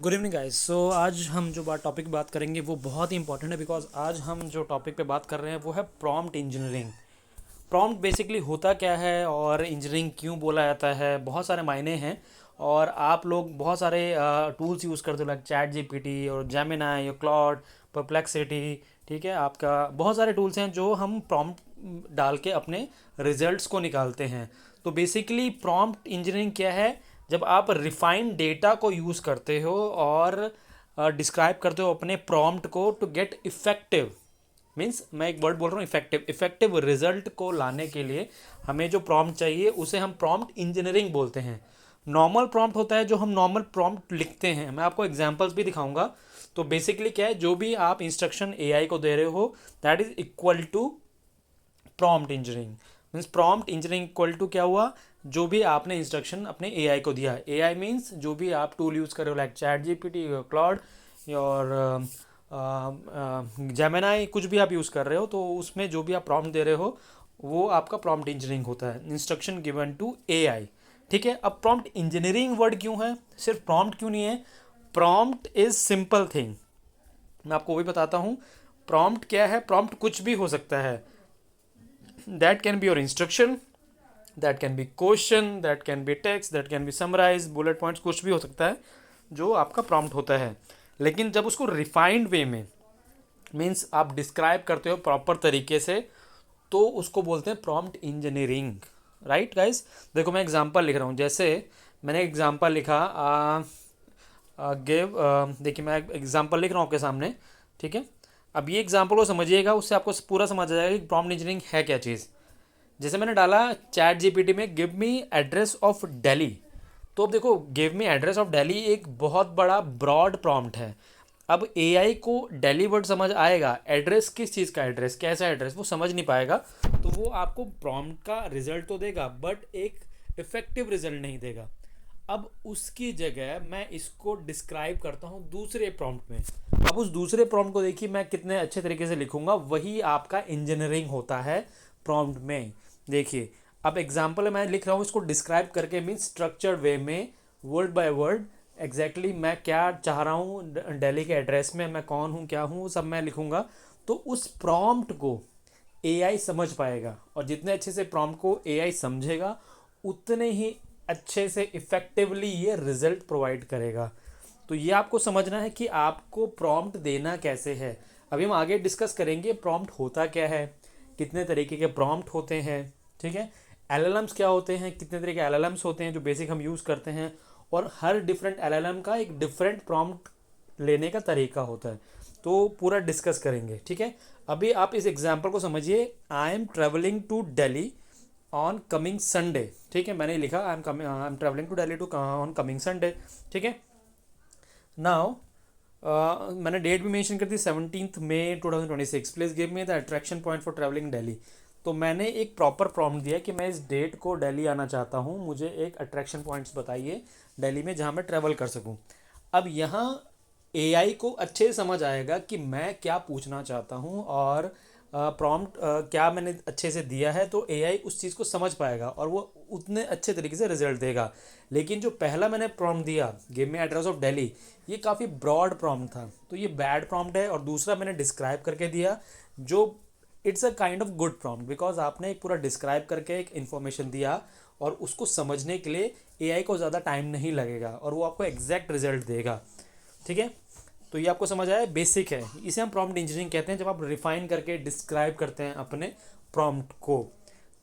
Good evening guys. आज हम जो टॉपिक बात करेंगे वो बहुत ही इंपॉर्टेंट है, बिकॉज आज हम जो टॉपिक पे बात कर रहे हैं वो है प्रॉम्प्ट इंजीनियरिंग। प्रॉम्प्ट बेसिकली होता क्या है और इंजीनियरिंग क्यों बोला जाता है, बहुत सारे मायने हैं। और आप लोग बहुत सारे टूल्स यूज़ करते हो, लाइक चैट जीपीटी और जेमिनाई और क्लॉड, परप्लेक्सिटी। ठीक है, आपका बहुत सारे टूल्स हैं जो हम प्रॉम्प्ट डाल के अपने रिजल्ट्स को निकालते हैं। तो बेसिकली प्रॉम्प्ट इंजीनियरिंग क्या है? जब आप रिफाइंड डेटा को यूज़ करते हो और डिस्क्राइब करते हो अपने प्रॉम्प्ट को टू गेट इफेक्टिव, मीन्स मैं एक वर्ड बोल रहा हूँ, इफेक्टिव रिजल्ट को लाने के लिए हमें जो प्रॉम्प्ट चाहिए उसे हम प्रॉम्प्ट इंजीनियरिंग बोलते हैं। नॉर्मल प्रॉम्प्ट होता है जो हम नॉर्मल प्रॉम्प्ट लिखते हैं, मैं आपको एग्जांपल्स भी दिखाऊंगा। तो बेसिकली क्या है, जो भी आप इंस्ट्रक्शन एआई को दे रहे हो that is equal to prompt engineering. Means prompt engineering equal to क्या हुआ, जो भी आपने इंस्ट्रक्शन अपने एआई को दिया। एआई मीन्स जो भी आप टूल यूज़ कर रहे हो, लाइक चैट जीपीटी, क्लाउड और जेमिनाई, कुछ भी आप यूज़ कर रहे हो, तो उसमें जो भी आप प्रॉम्प्ट दे रहे हो वो आपका प्रॉम्प्ट इंजीनियरिंग होता है, इंस्ट्रक्शन गिवन टू एआई। ठीक है, अब प्रॉम्प्ट इंजीनियरिंग वर्ड क्यों है, सिर्फ प्रॉम्प्ट क्यों नहीं है? Prompt is simple thing. मैं आपको वही बताता हूँ। प्रॉम्प्ट क्या है? प्रॉम्प्ट कुछ भी हो सकता है। That can be your instruction, that can be question, that can be text, that can be summarize, bullet points, कुछ भी हो सकता है जो आपका प्रॉम्प्ट होता है। लेकिन जब उसको रिफाइंड वे में, मीन्स आप डिस्क्राइब करते हो प्रॉपर तरीके से, तो उसको बोलते हैं प्रॉम्प्ट इंजीनियरिंग। राइट गाइस, देखो मैं एग्जांपल लिख रहा हूँ। जैसे मैंने एग्जांपल लिखा, गिव, देखिए मैं एग्जांपल लिख रहा हूँ आपके सामने। ठीक है, अब ये एग्जांपल को समझिएगा, उससे आपको पूरा समझ आ जाएगा कि प्रॉम्प्ट इंजीनियरिंग है क्या चीज़। जैसे मैंने डाला चैट जीपीटी में give me address of Delhi, तो अब देखो give me address of Delhi एक बहुत बड़ा ब्रॉड प्रॉम्प्ट है। अब एआई को दिल्ली वर्ड समझ आएगा, एड्रेस किस चीज़ का एड्रेस, कैसा एड्रेस, वो समझ नहीं पाएगा। तो वो आपको प्रॉम्प्ट का रिजल्ट तो देगा बट एक इफेक्टिव रिजल्ट नहीं देगा। अब उसकी जगह मैं इसको डिस्क्राइब करता हूँ दूसरे प्रॉम्प्ट में। अब उस दूसरे प्रॉम्प्ट को देखिए मैं कितने अच्छे तरीके से लिखूंगा, वही आपका इंजीनियरिंग होता है प्रॉम्प्ट में। देखिए अब एग्जाम्पल मैं लिख रहा हूँ, इसको डिस्क्राइब करके, मीन्स स्ट्रक्चर्ड वे में, वर्ड बाय वर्ड, एग्जैक्टली मैं क्या चाह रहा हूँ दिल्ली के एड्रेस में, मैं कौन हूँ, क्या हूँ, सब मैं लिखूंगा। तो उस प्रॉम्प्ट को एआई समझ पाएगा, और जितने अच्छे से प्रॉम्प्ट को एआई समझेगा उतने ही अच्छे से इफेक्टिवली ये रिजल्ट प्रोवाइड करेगा। तो ये आपको समझना है कि आपको प्रॉम्प्ट देना कैसे है। अभी हम आगे डिस्कस करेंगे प्रॉम्प्ट होता क्या है, कितने तरीके के प्रॉम्प्ट होते हैं। ठीक है, एलएलएम्स क्या होते हैं, कितने तरह के एलएलएम्स होते हैं जो बेसिक हम यूज़ करते हैं, और हर डिफरेंट एलएलएम का एक डिफरेंट प्रॉम्प्ट लेने का तरीका होता है। तो पूरा डिस्कस करेंगे। ठीक है, अभी आप इस एग्जाम्पल को समझिए। I am travelling to Delhi on coming Sunday. ठीक है, मैंने लिखा I am travelling to Delhi to on coming Sunday. ठीक है, नाउ मैंने डेट भी मेंशन कर दी, 17 मई 2026। Please give me the attraction point for travelling Delhi. तो मैंने एक प्रॉपर प्रॉम्प्ट दिया कि मैं इस डेट को दिल्ली आना चाहता हूँ, मुझे एक अट्रैक्शन पॉइंट्स बताइए दिल्ली में जहाँ मैं ट्रैवल कर सकूँ। अब यहाँ एआई को अच्छे से समझ आएगा कि मैं क्या पूछना चाहता हूँ, और प्रॉम्प्ट क्या मैंने अच्छे से दिया है, तो एआई उस चीज़ को समझ पाएगा और वो उतने अच्छे तरीके से रिजल्ट देगा। लेकिन जो पहला मैंने प्रॉम्प्ट दिया, give me address of Delhi, ये काफ़ी ब्रॉड प्रॉम्प्ट था, तो ये बैड प्रॉम्प्ट है। और दूसरा मैंने डिस्क्राइब करके दिया, जो it's a kind of good prompt, because आपने एक पूरा डिस्क्राइब करके एक इन्फॉर्मेशन दिया, और उसको समझने के लिए एआई को ज़्यादा टाइम नहीं लगेगा और वो आपको एग्जैक्ट रिजल्ट देगा। ठीक है, तो ये आपको समझ आया, बेसिक है। इसे हम प्रॉम्प्ट इंजीनियरिंग कहते हैं, जब आप रिफाइन करके डिस्क्राइब करते हैं अपने प्रॉम्प्ट को।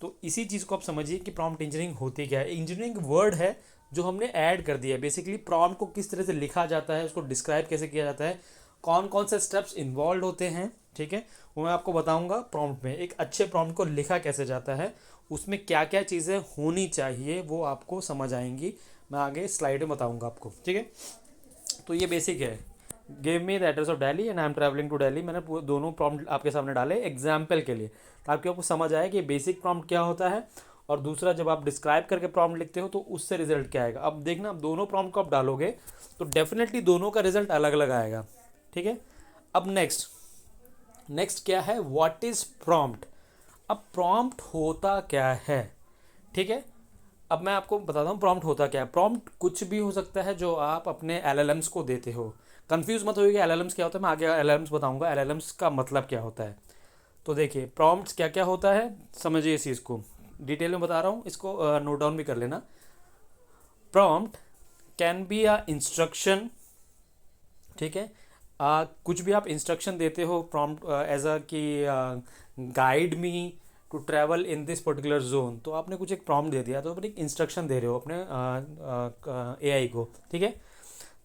तो इसी चीज़ को आप समझिए कि प्रॉम्प्ट इंजीनियरिंग होती क्या है। इंजीनियरिंग वर्ड है जो हमने ऐड कर दिया है। बेसिकली प्रॉम्प्ट को किस तरह से लिखा जाता है, उसको डिस्क्राइब कैसे किया जाता है, कौन कौन से स्टेप्स इन्वॉल्व होते हैं, ठीक है, वो मैं आपको बताऊंगा। प्रॉम्प्ट में एक अच्छे प्रॉम्प्ट को लिखा कैसे जाता है, उसमें क्या क्या चीज़ें होनी चाहिए, वो आपको समझ आएंगी। मैं आगे स्लाइड में बताऊंगा आपको। ठीक है, तो ये बेसिक है। Give me the address of Delhi and I am travelling to Delhi. मैंने दोनों प्रॉम्प्ट आपके सामने डाले एग्जाम्पल के लिए, ताकि आपको समझ आए कि बेसिक प्रॉम्प्ट क्या होता है, और दूसरा जब आप डिस्क्राइब करके प्रॉम्प्ट लिखते हो तो उससे रिजल्ट क्या आएगा। अब देखना, आप दोनों प्रॉम्प्ट को आप डालोगे तो डेफिनेटली दोनों का रिजल्ट अलग अलग आएगा। ठीक है, अब नेक्स्ट नेक्स्ट क्या है, व्हाट इज प्रॉम्प्ट। अब प्रॉम्प्ट होता क्या है? ठीक है, अब मैं आपको बताता हूँ प्रॉम्प्ट होता क्या है। प्रॉम्प्ट कुछ भी हो सकता है जो आप अपने एलएलएम्स को देते हो। कंफ्यूज मत होइएगा एलएलएम्स क्या होता है, मैं आगे एलएलएम्स बताऊंगा एलएलएम्स का मतलब क्या होता है। तो देखिए प्रॉम्प्ट्स क्या क्या होता है, समझिए इस चीज़ को डिटेल में बता रहा हूँ, इसको नोट डाउन भी कर लेना। Prompt can be a instruction, ठीक है। कुछ भी आप इंस्ट्रक्शन देते हो प्रॉम्प्ट एज अ कि guide me to travel in this particular zone, तो आपने कुछ एक प्रॉम्प्ट दे दिया तो आप एक इंस्ट्रक्शन दे रहे हो अपने एआई को, ठीक है।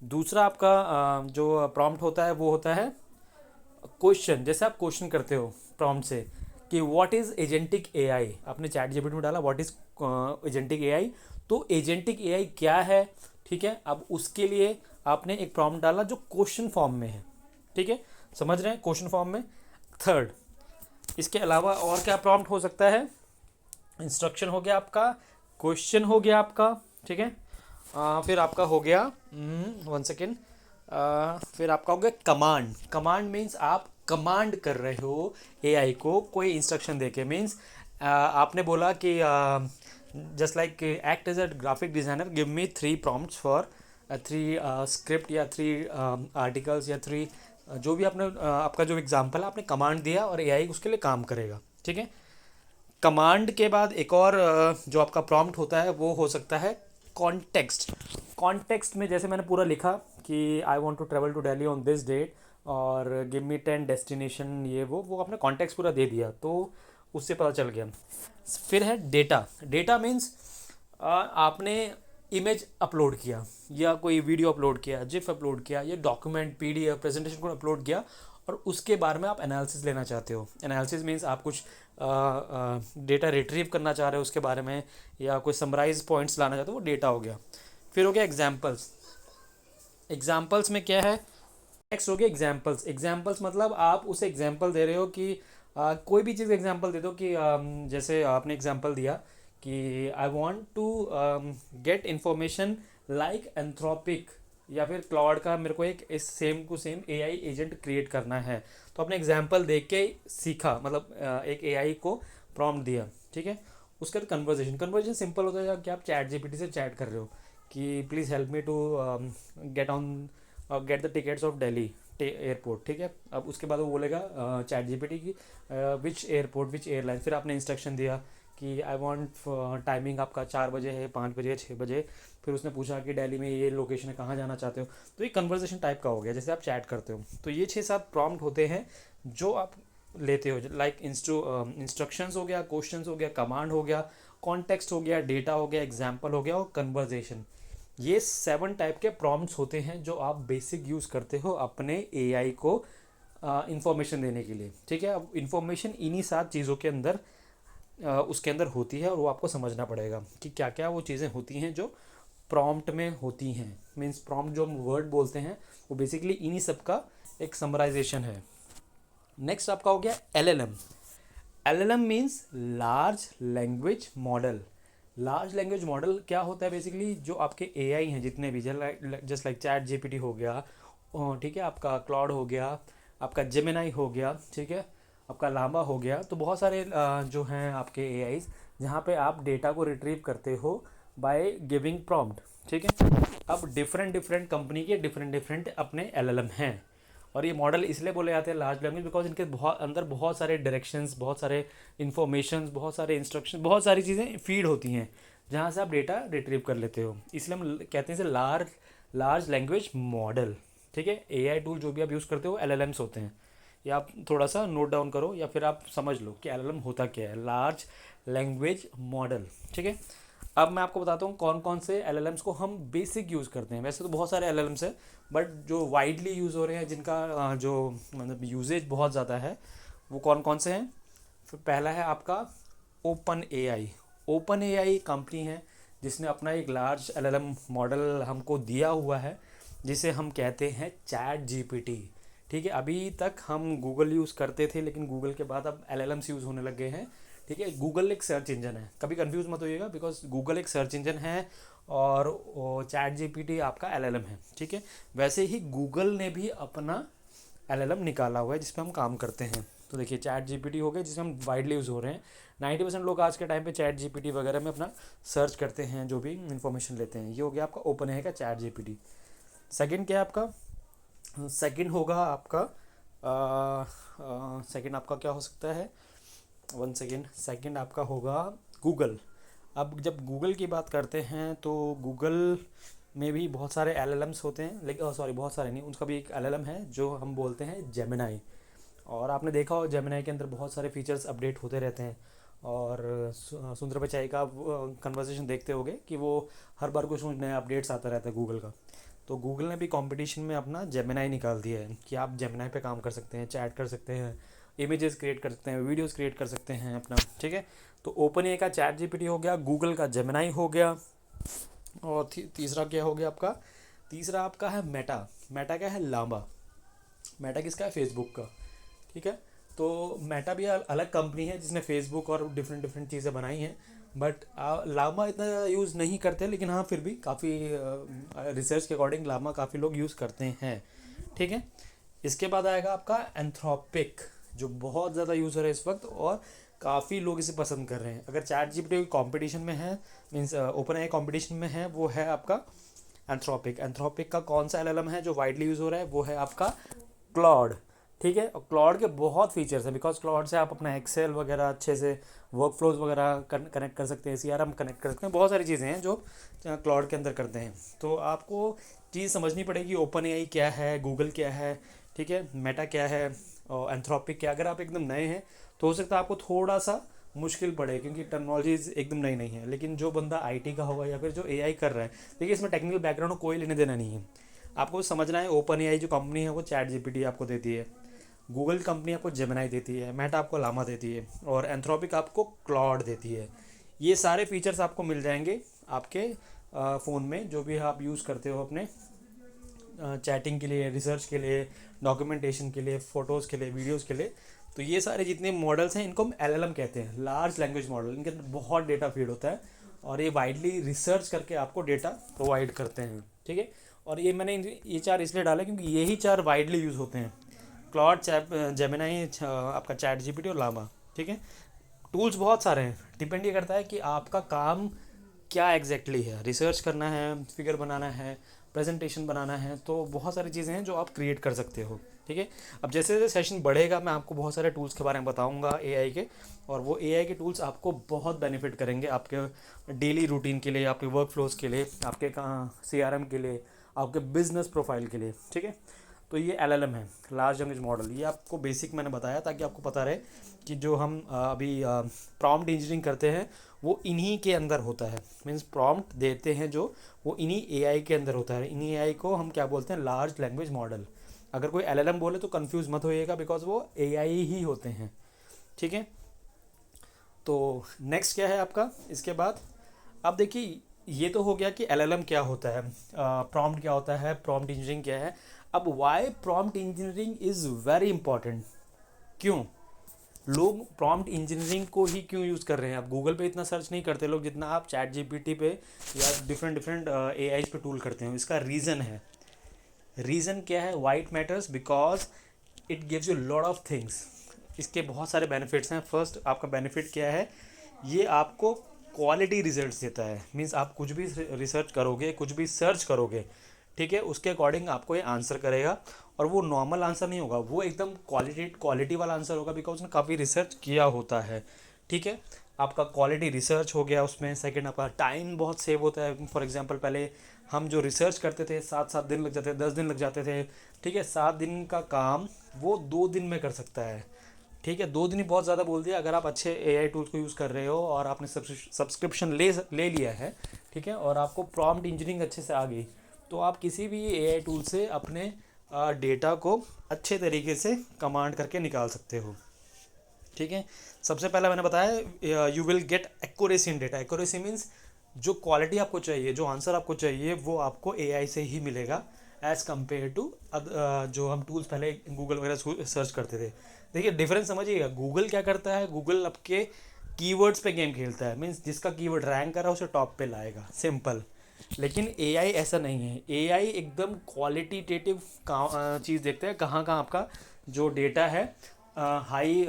दूसरा आपका जो प्रॉम्प्ट होता है वो होता है क्वेश्चन। जैसे आप क्वेश्चन करते हो प्रॉम्प्ट से कि व्हाट इज़ एजेंटिक एआई, आपने चैट जीपीटी में डाला व्हाट इज़ एजेंटिक एआई, तो एजेंटिक एआई क्या है, ठीक है। अब उसके लिए आपने एक प्रॉम्प्ट डाला जो क्वेश्चन फॉर्म में है, ठीक है, समझ रहे हैं, क्वेश्चन फॉर्म में। थर्ड, इसके अलावा और क्या प्रॉम्प्ट हो सकता है, इंस्ट्रक्शन हो गया आपका, क्वेश्चन हो गया आपका, ठीक है। फिर आपका हो गया 1 सेकेंड, फिर आपका हो गया कमांड। कमांड मीन्स आप कमांड कर रहे हो एआई को कोई इंस्ट्रक्शन देके, मीन्स आपने बोला कि just like act as a graphic designer, give me 3 prompts for 3 script या 3 आर्टिकल्स या 3 जो भी आपने आपका जो एग्जाम्पल है आपने कमांड दिया और एआई उसके लिए काम करेगा, ठीक है। कमांड के बाद एक और जो आपका प्रॉम्प्ट होता है वो हो सकता है कॉन्टेक्स्ट। कॉन्टेक्स्ट में जैसे मैंने पूरा लिखा कि I want to travel to Delhi on this date और गिव मी 10 डेस्टिनेशन, ये वो आपने कॉन्टेक्स्ट पूरा दे दिया तो उससे पता चल गया। फिर है डेटा। डेटा मीन्स आपने इमेज अपलोड किया या कोई वीडियो अपलोड किया, जिफ अपलोड किया, ये डॉक्यूमेंट पीडीएफ प्रेजेंटेशन को अपलोड किया और उसके बारे में आप एनालिसिस लेना चाहते हो। एनालिसिस मीन्स आप कुछ डेटा रिट्रीव करना चाह रहे हो उसके बारे में या कोई समराइज पॉइंट्स लाना चाहते हो, वो डेटा हो गया। फिर हो गया एग्जाम्पल्स। एग्जाम्पल्स में क्या है, नेक्स्ट हो गया एग्जाम्पल्स। एग्जाम्पल्स मतलब आप उसे एग्जाम्पल दे रहे हो कि कोई भी चीज़ एग्जाम्पल दे दो कि जैसे आपने एग्जाम्पल दिया कि I want to get information like Anthropic या फिर क्लाउड का मेरे को एक इस same to same AI agent create करना है, तो आपने एग्जाम्पल देख के सीखा, मतलब एक एआई को प्रॉम्प्ट दिया, ठीक है। उसके बाद कन्वर्जेशन। कन्वर्जेशन सिंपल होता है कि आप चैट जीपीटी से चैट कर रहे हो कि please help me to get on gate the tickets of Delhi airport, ठीक है। अब उसके बाद वो बोलेगा चैट जीपीटी की विच एयरपोर्ट विच एयरलाइन, फिर आपने इंस्ट्रक्शन दिया कि आई वांट टाइमिंग आपका 4 बजे है, 5 बजे, 6 बजे, फिर उसने पूछा कि दिल्ली में ये लोकेशन है, कहाँ जाना चाहते हो, तो ये कन्वर्सेशन टाइप का हो गया जैसे आप चैट करते हो। तो ये 6-7 प्रॉम्प्ट होते हैं जो आप लेते हो, लाइक इंस्ट्रक्शंस हो गया, क्वेश्चंस हो गया, कमांड हो गया, कॉन्टेक्स्ट हो गया, डेटा हो गया, एग्जाम्पल हो गया और कन्वर्जेशन। ये 7 टाइप के प्रॉम्प्ट्स होते हैं जो आप बेसिक यूज़ करते हो अपने एआई को इंफॉर्मेशन देने के लिए, ठीक है। अब इंफॉर्मेशन इन्हीं 7 चीज़ों के अंदर उसके अंदर होती है और वो आपको समझना पड़ेगा कि क्या क्या वो चीज़ें होती हैं जो प्रॉम्प्ट में होती हैं। मीन्स प्रॉम्प्ट जो हम वर्ड बोलते हैं वो बेसिकली इन्हीं सब का एक समराइजेशन है। नेक्स्ट आपका हो गया LLM. LLM means large language model. Large language model क्या होता है, बेसिकली जो आपके एआई हैं जितने भी, जस्ट लाइक चैट जीपीटी हो गया, ठीक है, आपका क्लाउड हो गया, आपका जेमिनाई हो गया, ठीक है, आपका लामा हो गया, तो बहुत सारे जो हैं आपके एआईज जहाँ पे आप डेटा को रिट्रीव करते हो बाय गिविंग प्रॉम्प्ट, ठीक है। अब डिफरेंट डिफरेंट कंपनी के डिफरेंट डिफरेंट अपने एलएलएम हैं और ये मॉडल इसलिए बोले जाते हैं लार्ज लैंग्वेज बिकॉज इनके बहुत अंदर बहुत सारे डायरेक्शंस, बहुत सारे इन्फॉर्मेशन, बहुत सारे इंस्ट्रक्शन, बहुत सारी चीज़ें फीड होती हैं जहाँ से आप डेटा रिट्रीव कर लेते हो, इसलिए हम कहते हैं इसे लार्ज लैंग्वेज मॉडल, ठीक है। एआई टूल जो भी आप यूज़ करते हो एलएलएम्स होते हैं, या आप थोड़ा सा नोट डाउन करो या फिर आप समझ लो कि एलएलएम होता क्या है, लार्ज लैंग्वेज मॉडल, ठीक है। अब मैं आपको बताता हूँ कौन कौन से एलएलएम्स को हम बेसिक यूज़ करते हैं। वैसे तो बहुत सारे एलएलएम्स हैं बट जो वाइडली यूज़ हो रहे हैं, जिनका जो मतलब यूजेज बहुत ज़्यादा है, वो कौन कौन से हैं। फिर पहला है आपका open AI. Open AI company है जिसने अपना एक लार्ज एलएलएम मॉडल हमको दिया हुआ है जिसे हम कहते हैं चैट जीपीटी, ठीक है। अभी तक हम गूगल यूज़ करते थे लेकिन गूगल के बाद अब एलएलएम्स यूज़ होने लग गए हैं, ठीक है। गूगल एक सर्च इंजन है, कभी कंफ्यूज मत होइएगा, बिकॉज गूगल एक सर्च इंजन है और चैट जीपीटी आपका एलएलएम है, ठीक है। वैसे ही गूगल ने भी अपना एलएलएम निकाला हुआ है जिस पे हम काम करते हैं, तो देखिए चैट जीपीटी हो गया जिसमें हम वाइडली यूज़ हो रहे हैं। 90% लोग आज के टाइम पे चैट जीपीटी वगैरह में अपना सर्च करते हैं, जो भी इन्फॉर्मेशन लेते हैं। ये हो गया आपका ओपन एआई का चैट जीपीटी। सेकंड क्या है आपका? सेकंड होगा आपका सेकंड आपका क्या हो सकता है? One second. सेकंड आपका होगा गूगल। अब जब गूगल की बात करते हैं तो गूगल में भी बहुत सारे एलएलएम्स होते हैं, लेकिन सॉरी बहुत सारे नहीं, उसका भी एक एलएलएम है जो हम बोलते हैं जेमिनाई। और आपने देखा हो जेमिनाई के अंदर बहुत सारे फीचर्स अपडेट होते रहते हैं। और सुंदर पिचाई का कन्वर्सेशन देखते होगे कि वो हर बार कुछ नया अपडेट्स आता रहता है गूगल का। तो गूगल ने भी कंपटीशन में अपना जेमिनाई निकाल दिया है कि आप जेमिनाई पे काम कर सकते हैं, चैट कर सकते हैं, इमेजेस क्रिएट कर सकते हैं, वीडियोस क्रिएट कर सकते हैं अपना, ठीक है। तो ओपन ए का चैट जीपीटी हो गया, गूगल का जेमिनाई हो गया। और तीसरा क्या हो गया आपका? तीसरा आपका है मेटा। मेटा क्या है? लामा। मेटा किसका है? फेसबुक का, ठीक है। तो मेटा भी अलग कंपनी है जिसने फेसबुक और डिफरेंट डिफरेंट चीज़ें बनाई हैं, बट लामा इतना यूज़ नहीं करते, लेकिन हाँ फिर भी काफ़ी रिसर्च के अकॉर्डिंग लामा काफ़ी लोग यूज़ करते हैं, ठीक है। इसके बाद आएगा आपका एंथ्रोपिक, जो बहुत ज़्यादा यूज़ हो रहा है इस वक्त और काफ़ी लोग इसे पसंद कर रहे हैं। अगर चैट जीपीटी कंपटीशन में है, मीन्स ओपन एआई कंपटीशन में है, वो है आपका एंथ्रोपिक। एंथ्रोपिक का कौन सा एलएलएम है जो वाइडली यूज़ हो रहा है? वो है आपका क्लॉड, ठीक है। और क्लॉड के बहुत फीचर्स हैं, बिकॉज क्लॉड से आप अपना एक्सेल वगैरह अच्छे से वर्क फ्लोज वगैरह कनेक्ट कर सकते हैं, सीआरएम कनेक्ट कर सकते हैं, बहुत सारी चीज़ें हैं जो क्लॉड के अंदर करते हैं। तो आपको चीज़ समझनी पड़ेगी ओपन एआई क्या है, गूगल क्या है, ठीक है, मेटा क्या है और एंथ्रोपिक क्या। अगर आप एकदम नए हैं तो हो सकता है आपको थोड़ा सा मुश्किल पड़े, क्योंकि टेक्नोलॉजीज एकदम नई नहीं है। लेकिन जो बंदा आईटी का होगा या फिर जो एआई कर रहा है, देखिए इसमें टेक्निकल बैकग्राउंड कोई लेने देना नहीं है। आपको समझना है ओपन एआई जो कंपनी है वो चैट जीपीटी आपको देती है, गूगल कंपनी आपको जेमिनाई देती है, मेटा आपको लामा देती है और एंथ्रोपिक आपको क्लॉड देती है। ये सारे फीचर्स आपको मिल जाएंगे आपके फ़ोन में, जो भी आप यूज़ करते हो अपने चैटिंग के लिए, रिसर्च के लिए, डॉक्यूमेंटेशन के लिए, फ़ोटोज़ के लिए, वीडियोज़ के लिए। तो ये सारे जितने मॉडल्स हैं इनको हम एलएलएम कहते हैं, लार्ज लैंग्वेज मॉडल। इनके अंदर बहुत डेटा फीड होता है और ये वाइडली रिसर्च करके आपको डेटा प्रोवाइड करते हैं, ठीक है। और ये मैंने ये चार इसलिए डाला क्योंकि यही चार वाइडली यूज़ होते हैं, क्लॉड, जेमिनाई, आपका चैट जीपीटी और लामा, ठीक है। टूल्स बहुत सारे हैं, डिपेंड ये करता है कि आपका काम क्या एग्जैक्टली है। रिसर्च करना है, फिगर बनाना है, प्रेजेंटेशन बनाना है, तो बहुत सारी चीज़ें हैं जो आप क्रिएट कर सकते हो, ठीक है। अब जैसे जैसे सेशन बढ़ेगा मैं आपको बहुत सारे टूल्स के बारे में बताऊंगा एआई के, और वो एआई के टूल्स आपको बहुत बेनिफिट करेंगे आपके डेली रूटीन के लिए, आपके वर्क फ्लोज के लिए, आपके सीआरएम के लिए, आपके बिजनेस प्रोफाइल के लिए, ठीक है। तो ये एलएलएम है, लार्ज लैंग्वेज मॉडल। ये आपको बेसिक मैंने बताया ताकि आपको पता रहे कि जो हम अभी प्रॉम्प्ट इंजीनियरिंग करते हैं वो इन्हीं के अंदर होता है। मीन्स प्रॉम्प्ट देते हैं जो, वो इन्हीं एआई के अंदर होता है। इन्हीं एआई को हम क्या बोलते हैं? Large language model. अगर कोई एलएलएम बोले तो कंफ्यूज मत होइएगा, बिकॉज वो एआई ही होते हैं, ठीक है। तो नेक्स्ट क्या है आपका इसके बाद? अब देखिए ये तो हो गया कि एलएलएम क्या होता है, प्रॉम्प्ट क्या होता है, प्रॉम्प्ट इंजीनियरिंग क्या है। अब why prompt engineering is very important, क्यों लोग प्रॉम्प्ट इंजीनियरिंग को ही क्यों यूज़ कर रहे हैं? आप गूगल पे इतना सर्च नहीं करते लोग जितना आप चैट जीपीटी पे या डिफरेंट डिफरेंट एआई पे टूल करते हो। इसका रीज़न है, रीज़न क्या है? Why it matters? Because it gives you lot of things. इसके बहुत सारे बेनिफिट्स हैं। फर्स्ट आपका बेनिफिट क्या है? ये आपको क्वालिटी रिजल्ट्स देता है। मीन्स आप कुछ भी रिसर्च करोगे, कुछ भी सर्च करोगे, ठीक है, उसके अकॉर्डिंग आपको ये आंसर करेगा। और वो नॉर्मल आंसर नहीं होगा, वो एकदम क्वालिटी वाला आंसर होगा, बिकॉज उसने काफ़ी रिसर्च किया होता है, ठीक है। आपका क्वालिटी रिसर्च हो गया उसमें। सेकंड आपका टाइम बहुत सेव होता है। फॉर एग्जांपल पहले हम जो रिसर्च करते थे 7-7 दिन लग जाते थे, 10 दिन लग जाते थे, ठीक है। 7 दिन का काम वो 2 दिन में कर सकता है, ठीक है। 2 दिन ही बहुत ज़्यादा बोल दिया। अगर आप अच्छे एआई टूल्स को यूज़ कर रहे हो और आपने सब्सक्रिप्शन ले लिया है, ठीक है, और आपको प्रॉम्प्ट इंजीनियरिंग अच्छे से आ गई, तो आप किसी भी एआई टूल से अपने डेटा को अच्छे तरीके से कमांड करके निकाल सकते हो, ठीक है। सबसे पहला मैंने बताया you will get accuracy in data. Accuracy means जो क्वालिटी आपको चाहिए, जो आंसर आपको चाहिए, वो आपको एआई से ही मिलेगा एज़ कम्पेयर टू जो हम टूल्स पहले गूगल वगैरह सर्च करते थे। देखिए डिफरेंस समझिएगा, गूगल क्या करता है? गूगल आपके कीवर्ड्स पे गेम खेलता है। मीन्स जिसका कीवर्ड रैंक कर रहा है उसे टॉप पे लाएगा, सिंपल। लेकिन एआई ऐसा नहीं है। एआई एकदम क्वालिटेटिव चीज़ देखते हैं, कहाँ कहाँ आपका जो डेटा है हाई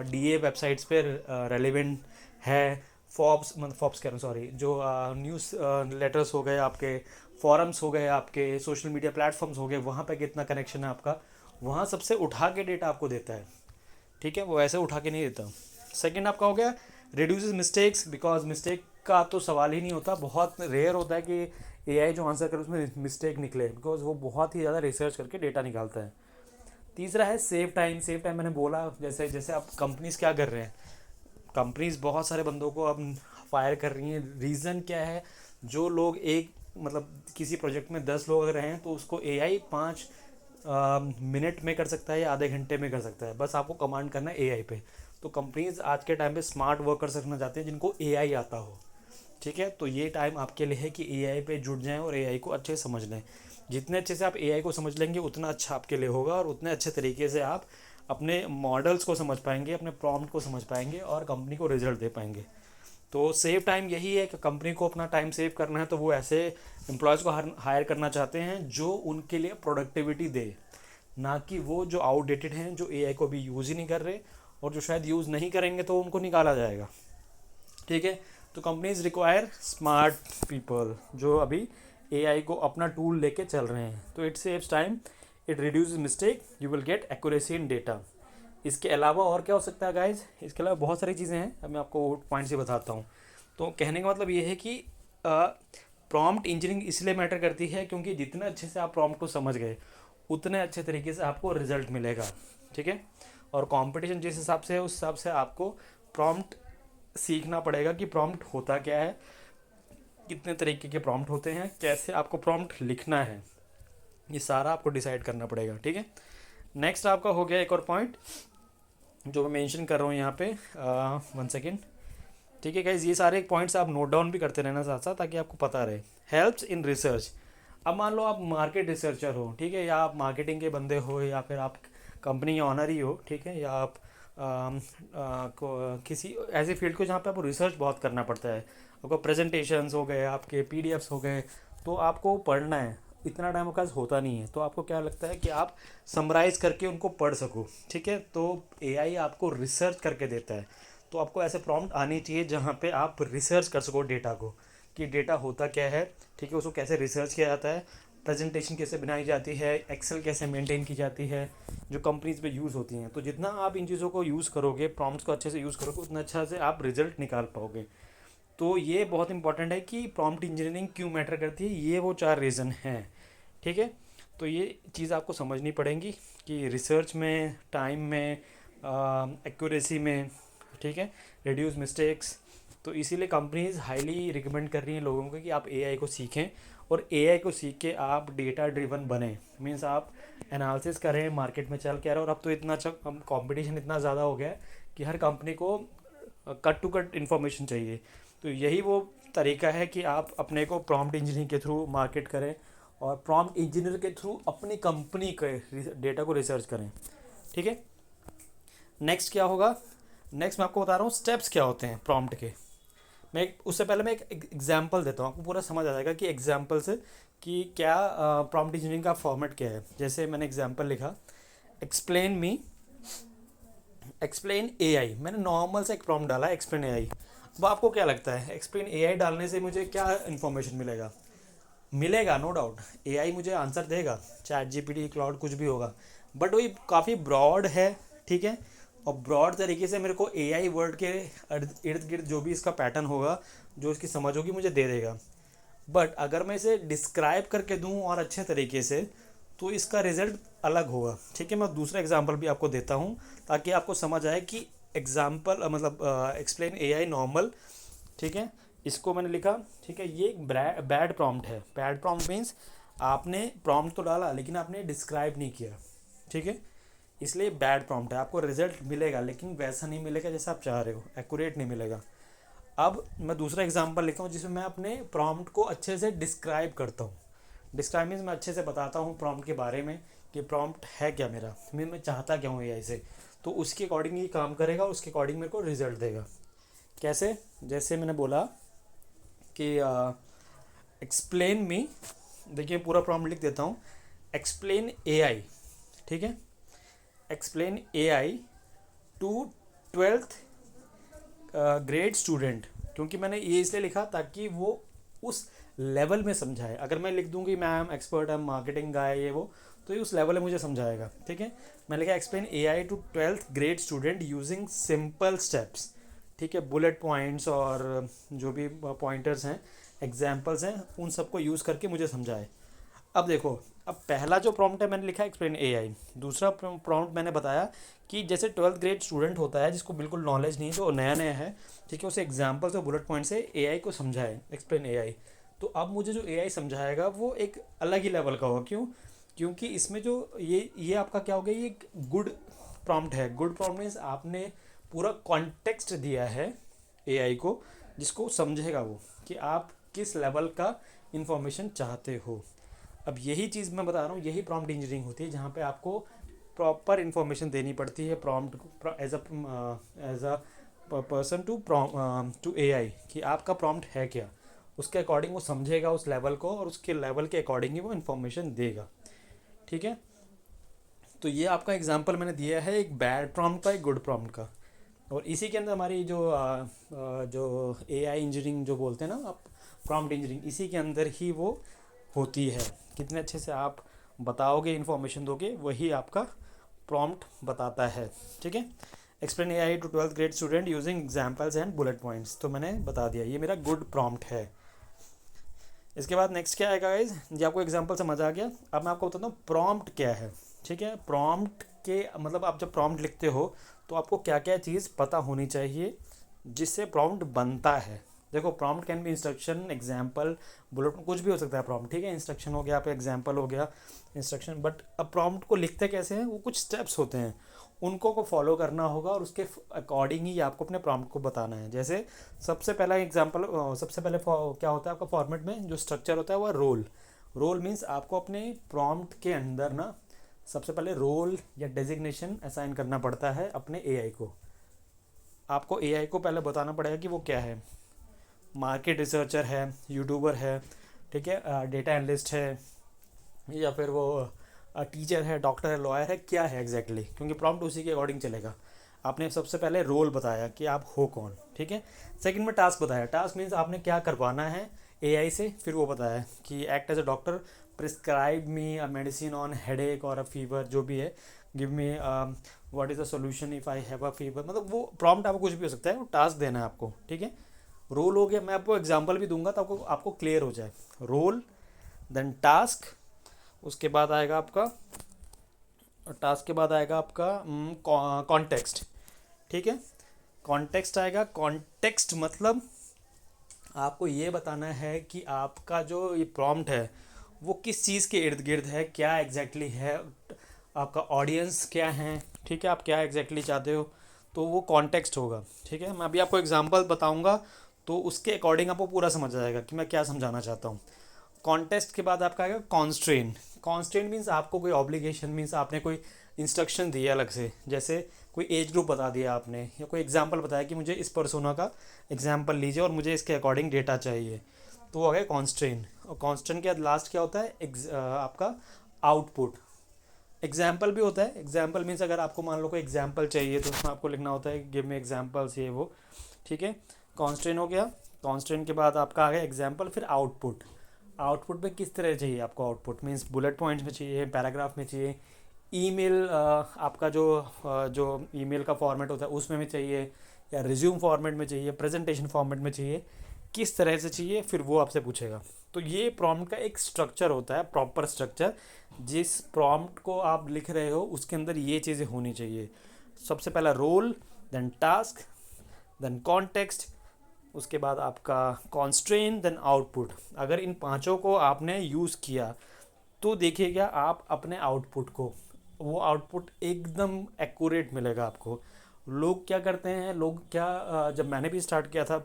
डीए वेबसाइट्स पे रेलिवेंट है। फॉब्स मतलब फॉब्स कह रहा हूँ सॉरी, जो न्यूज़ लेटर्स हो गए आपके, फॉरम्स हो गए आपके, सोशल मीडिया प्लेटफॉर्म्स हो गए, वहाँ पे कितना कनेक्शन है आपका, वहाँ सबसे उठा के डेटा आपको देता है। ठीक है, वो ऐसे उठा के नहीं देता। सेकंड आपका हो गया रिड्यूसेस मिस्टेक्स, बिकॉज मिस्टेक का तो सवाल ही नहीं होता, बहुत रेयर होता है कि एआई जो आंसर करे उसमें मिस्टेक निकले, बिकॉज वो बहुत ही ज़्यादा रिसर्च करके डेटा निकालता है। तीसरा है सेव टाइम। सेव टाइम मैंने बोला, जैसे जैसे आप कंपनीज क्या कर रहे हैं, कंपनीज बहुत सारे बंदों को अब फायर कर रही हैं। रीज़न क्या है, जो लोग एक मतलब किसी प्रोजेक्ट में 10 लोग अगर हैं तो उसको एआई 5 मिनट में कर सकता है या आधे घंटे में कर सकता है, बस आपको कमांड करना है एआई पे। तो कंपनीज आज के टाइम पे स्मार्ट वर्कर्स रखना चाहते हैं जिनको एआई आता हो। ठीक है, तो ये टाइम आपके लिए है कि एआई पे जुड़ जाएं और एआई को अच्छे से समझ लें। जितने अच्छे से आप एआई को समझ लेंगे उतना अच्छा आपके लिए होगा, और उतने अच्छे तरीके से आप अपने मॉडल्स को समझ पाएंगे, अपने प्रॉम्प्ट को समझ पाएंगे और कंपनी को रिजल्ट दे पाएंगे। तो सेव टाइम यही है कि कंपनी को अपना टाइम सेव करना है, तो वो ऐसे एम्प्लॉयज़ को हायर करना चाहते हैं जो उनके लिए प्रोडक्टिविटी दे, ना कि वो जो आउटडेटेड हैं, जो एआई को भी यूज़ ही नहीं कर रहे, और जो शायद यूज़ नहीं करेंगे तो उनको निकाला जाएगा। ठीक है, तो कंपनीज रिक्वायर स्मार्ट पीपल जो अभी एआई को अपना टूल लेके चल रहे हैं। तो it saves time, it reduce mistake, you will get accuracy in data. इसके अलावा और क्या हो सकता है गाइज, इसके अलावा बहुत सारी चीज़ें हैं, अब मैं आपको पॉइंट से बताता हूँ। तो कहने का मतलब ये है कि प्रॉम्प्ट इंजीनियरिंग इसलिए मैटर करती है क्योंकि जितने अच्छे से आप प्रॉम्प्ट को समझ गए उतने अच्छे तरीके से आपको रिजल्ट मिलेगा। ठीक है, और कंपटीशन जिस हिसाब से है उस हिसाब से आपको प्रॉम्प्ट सीखना पड़ेगा कि प्रॉम्प्ट होता क्या है, कितने तरीके के प्रॉम्प्ट होते हैं, कैसे आपको प्रॉम्प्ट लिखना है, ये सारा आपको डिसाइड करना पड़ेगा। ठीक है, नेक्स्ट आपका हो गया एक और पॉइंट जो मैं मेंशन कर रहा हूँ यहाँ पे, 1 सेकेंड। ठीक है गाइज, ये सारे पॉइंट्स आप नोट डाउन भी करते रहना साथ साथ, ताकि आपको पता रहे। Helps in research. अब मान लो आप मार्केट रिसर्चर हो, ठीक है, या आप मार्केटिंग के बंदे हो, या फिर आप कंपनी के ऑनर ही हो, ठीक है, या आप किसी ऐसे फील्ड को जहाँ पे आपको रिसर्च बहुत करना पड़ता है, आपको प्रेजेंटेशंस हो गए, आपके पीडीएफ्स हो गए, तो आपको पढ़ना है, इतना टाइम आपके पास होता नहीं है, तो आपको क्या लगता है कि आप समराइज़ करके उनको पढ़ सको। ठीक है, तो एआई आपको रिसर्च करके देता है, तो आपको ऐसे प्रॉम्प्ट आनी चाहिए जहाँ पे आप रिसर्च कर सको डेटा को, कि डेटा होता क्या है, ठीक है, उसको कैसे रिसर्च किया जाता है, प्रेजेंटेशन कैसे बनाई जाती है, एक्सेल कैसे मेंटेन की जाती है, जो कंपनीज पे यूज़ होती हैं। तो जितना आप इन चीज़ों को यूज़ करोगे, प्रॉम्प्ट्स को अच्छे से यूज़ करोगे, उतना अच्छा से आप रिजल्ट निकाल पाओगे। तो ये बहुत इंपॉर्टेंट है कि प्रॉम्प्ट इंजीनियरिंग क्यों मैटर करती है, ये वो 4 रीज़न हैं। ठीक है, तो ये चीज़ आपको समझनी पड़ेगी कि रिसर्च में, टाइम में, एक्यूरेसी में, ठीक है, रिड्यूस मिस्टेक्स। तो इसीलिए कंपनीज हाईली रिकमेंड कर रही हैं लोगों को कि आप एआई को सीखें, और एआई को सीख के आप डेटा ड्रिवन बने, मीन्स आप एनालिसिस करें मार्केट में चल क्या रहा है। और अब तो इतना अच्छा कंपटीशन इतना ज़्यादा हो गया है कि हर कंपनी को कट टू कट इन्फॉर्मेशन चाहिए। तो यही वो तरीका है कि आप अपने को प्रॉम्प्ट इंजीनियरिंग के थ्रू मार्केट करें, और प्रॉम्प्ट इंजीनियर के थ्रू अपनी कंपनी के डेटा को रिसर्च करें। ठीक है, नेक्स्ट क्या होगा, नेक्स्ट मैं आपको बता रहा हूँ स्टेप्स क्या होते हैं प्रॉम्प्ट के। उससे पहले मैं एक एग्जांपल देता हूँ, आपको पूरा समझ आ जाएगा कि एग्जांपल से कि क्या प्रॉम्प्ट इंजीनियरिंग का फॉर्मेट क्या है। जैसे मैंने एग्जांपल लिखा, एक्सप्लेन मी, एक्सप्लेन एआई, मैंने नॉर्मल से एक प्रॉम्प्ट डाला एक्सप्लेन एआई। अब आपको क्या लगता है एक्सप्लेन एआई डालने से मुझे क्या इन्फॉर्मेशन मिलेगा? मिलेगा, नो डाउट एआई मुझे आंसर देगा, चैट जीपीटी, क्लाउड, कुछ भी होगा, बट वही काफ़ी ब्रॉड है। ठीक है, और ब्रॉड तरीके से मेरे को एआई वर्ड के इर्द गिर्द जो भी इसका पैटर्न होगा, जो इसकी समझ होगी, मुझे दे देगा। बट अगर मैं इसे डिस्क्राइब करके दूँ और अच्छे तरीके से, तो इसका रिज़ल्ट अलग होगा। ठीक है, मैं दूसरा एग्जांपल भी आपको देता हूँ ताकि आपको समझ आए कि एग्जांपल मतलब एक्सप्लेन एआई नॉर्मल। ठीक है, इसको मैंने लिखा। ठीक है, ये एक बैड प्रॉम्प्ट है। बैड प्रॉम्प्ट मीन्स आपने प्रॉम्प्ट तो डाला लेकिन आपने डिस्क्राइब नहीं किया। ठीक है, इसलिए बैड प्रॉम्प्ट है। आपको रिजल्ट मिलेगा लेकिन वैसा नहीं मिलेगा जैसा आप चाह रहे हो, एक्यूरेट नहीं मिलेगा। अब मैं दूसरा एग्जांपल लिखता हूँ जिसमें मैं अपने प्रॉम्प्ट को अच्छे से डिस्क्राइब करता हूँ। डिस्क्राइब मीन्स मैं अच्छे से बताता हूँ प्रॉम्प्ट के बारे में कि प्रॉम्प्ट है क्या मेरा, मैं चाहता क्या हूँ एआई से, तो उसके अकॉर्डिंग ये काम करेगा, उसके अकॉर्डिंग मेरे को रिजल्ट देगा। कैसे? जैसे मैंने बोला कि एक्सप्लेन मी, देखिए पूरा प्रॉम्प्ट लिख देता हूँ, एक्सप्लेन एआई। ठीक है, explain AI to twelfth grade student, क्योंकि मैंने ये इसलिए लिखा ताकि वो उस लेवल में समझाए। अगर मैं लिख दूँ कि मैम एक्सपर्ट है मार्केटिंग गाय ये वो, तो ये उस लेवल में मुझे समझाएगा। ठीक है, मैं लिखा explain AI to twelfth grade student using simple steps. ठीक है, बुलेट पॉइंट्स और जो भी पॉइंटर्स हैं, एग्जाम्पल्स हैं, उन सबको यूज़ करके मुझे समझाए। अब देखो, अब पहला जो प्रॉम्प्ट है मैंने लिखा एक्सप्लेन AI। दूसरा प्रॉम्प्ट मैंने बताया कि जैसे ट्वेल्थ ग्रेड स्टूडेंट होता है जिसको बिल्कुल नॉलेज नहीं है, जो नया नया है, ठीक है, उसे एग्जाम्पल्स और बुलेट पॉइंट से AI को समझाए, एक्सप्लेन AI। तो अब मुझे जो AI समझाएगा वो एक अलग ही लेवल का होगा। क्यों? क्योंकि इसमें जो ये आपका क्या हो गया, ये एक गुड प्रॉम्प्ट है। गुड प्रॉम्प्ट मीन्स आपने पूरा कॉन्टेक्स्ट दिया है AI को, जिसको समझेगा वो कि आप किस लेवल का इंफॉर्मेशन चाहते हो। अब यही चीज़ मैं बता रहा हूँ, यही प्रॉम्प्ट इंजीनियरिंग होती है, जहाँ पे आपको प्रॉपर इन्फॉर्मेशन देनी पड़ती है प्रॉम्प्ट को as a person to AI, कि आपका प्रॉम्प्ट है क्या, उसके अकॉर्डिंग वो समझेगा उस लेवल को और उसके लेवल के अकॉर्डिंग ही वो इन्फॉर्मेशन देगा। ठीक है, तो ये आपका एग्जांपल मैंने दिया है एक बैड प्रॉम्प्ट का, एक गुड प्रॉम्प्ट का। और इसी के अंदर हमारी जो AI इंजीनियरिंग जो बोलते हैं ना आप, प्रॉम्प्ट इंजीनियरिंग, इसी के अंदर ही वो होती है। कितने अच्छे से आप बताओगे, इन्फॉर्मेशन दोगे, वही आपका प्रॉम्प्ट बताता है। ठीक है, explain AI to twelfth grade student using examples and bullet points, तो मैंने बता दिया, ये मेरा गुड प्रॉम्प्ट है। इसके बाद नेक्स्ट क्या आएगा गाइज, ये आपको एग्जांपल समझ आ गया। अब मैं आपको बताता हूँ प्रॉम्प्ट क्या है। ठीक है, प्रॉम्प्ट के मतलब आप जब प्रॉम्प्ट लिखते हो तो आपको क्या क्या चीज़ पता होनी चाहिए जिससे प्रॉम्प्ट बनता है। देखो, prompt can be instruction, example, bullet, कुछ भी हो सकता है प्रॉम्प्ट। ठीक है, इंस्ट्रक्शन हो गया, आप एग्जाम्पल हो गया, इंस्ट्रक्शन। बट अब प्रॉम्प्ट को लिखते कैसे हैं, वो कुछ स्टेप्स होते हैं, उनको को फॉलो करना होगा और उसके अकॉर्डिंग ही आपको अपने प्रॉम्प्ट को बताना है। जैसे सबसे पहला एग्जांपल, सबसे पहले क्या होता है आपका फॉर्मेट में जो स्ट्रक्चर होता है वो रोल। रोल मीन्स आपको अपने प्रॉम्प्ट के अंदर ना सबसे पहले रोल या डेजिग्नेशन असाइन करना पड़ता है अपने AI को। आपको AI को पहले बताना पड़ेगा कि वो क्या है, मार्केट रिसर्चर है, यूट्यूबर है, ठीक है, डेटा एनालिस्ट है, या फिर वो टीचर है, डॉक्टर है, लॉयर है, क्या है एग्जैक्टली, क्योंकि प्रॉम्प्ट उसी के अकॉर्डिंग चलेगा। आपने सबसे पहले रोल बताया कि आप हो कौन। ठीक है, सेकंड में टास्क बताया। टास्क मीन्स आपने क्या करवाना है AI से, फिर वो बताया कि act as a doctor, prescribe me a medicine on headache और अ फीवर, जो भी है, give me what is the solution if I have a fever. मतलब वो प्रॉम्प्ट आपको कुछ भी हो सकता है, वो टास्क देना है आपको। ठीक है, रोल हो गया, मैं आपको एग्जांपल भी दूंगा तो आपको क्लियर हो जाए। रोल, देन टास्क, उसके बाद आएगा आपका, टास्क के बाद आएगा आपका कॉन्टेक्स्ट। ठीक है, कॉन्टेक्स्ट आएगा। कॉन्टेक्स्ट मतलब आपको ये बताना है कि आपका जो ये प्रॉम्प्ट है वो किस चीज़ के इर्द गिर्द है, क्या एग्जैक्टली है, आपका ऑडियंस क्या है, ठीक है, आप क्या एग्जैक्टली चाहते हो, तो वो कॉन्टेक्स्ट होगा। ठीक है, मैं अभी आपको एग्जांपल बताऊंगा तो उसके अकॉर्डिंग आपको पूरा समझ आएगा कि मैं क्या समझाना चाहता हूँ। कॉन्टेस्ट के बाद आपका आएगा कॉन्स्ट्रेन। कॉन्स्ट्रेन मीन्स आपको कोई ऑब्लिगेशन, मीन्स आपने कोई इंस्ट्रक्शन दिया अलग से, जैसे कोई एज ग्रुप बता दिया आपने, या कोई एग्जांपल बताया कि मुझे इस पर्सोना का एग्जांपल लीजिए और मुझे इसके अकॉर्डिंग डेटा चाहिए, तो वो आ गया कॉन्स्ट्रेन। और कॉन्स्ट्रेन के बाद लास्ट क्या होता है, आपका आउटपुट। एग्जाम्पल भी होता है। एग्जाम्पल मीन्स अगर आपको मान लो कोई एग्जाम्पल चाहिए तो उसमें आपको लिखना होता है गिव मी एग्जाम्पल्स, ये वो। ठीक है, कॉन्स्ट्रेन हो गया। कॉन्स्ट्रेन के बाद आपका आ गया एग्जाम्पल, फिर आउटपुट। आउटपुट में किस तरह चाहिए आपको, आउटपुट मीन्स बुलेट पॉइंट्स में चाहिए, पैराग्राफ में चाहिए, ईमेल, आपका जो ईमेल का फॉर्मेट होता है उसमें भी चाहिए, या रिज्यूम फॉर्मेट में चाहिए, प्रेजेंटेशन फॉर्मेट में चाहिए, किस तरह से चाहिए, फिर वो आपसे पूछेगा। तो ये प्रॉम्प्ट का एक स्ट्रक्चर होता है, प्रॉपर स्ट्रक्चर। जिस प्रॉम्प्ट को आप लिख रहे हो उसके अंदर ये चीज़ें होनी चाहिए। सबसे पहला role, then task, then context, उसके बाद आपका कॉन्स्ट्रेन, देन आउटपुट। अगर इन पांचों को आपने यूज़ किया तो देखिएगा आप अपने आउटपुट को, वो आउटपुट एकदम एक्यूरेट मिलेगा आपको। लोग क्या करते हैं, लोग क्या, जब मैंने भी स्टार्ट किया था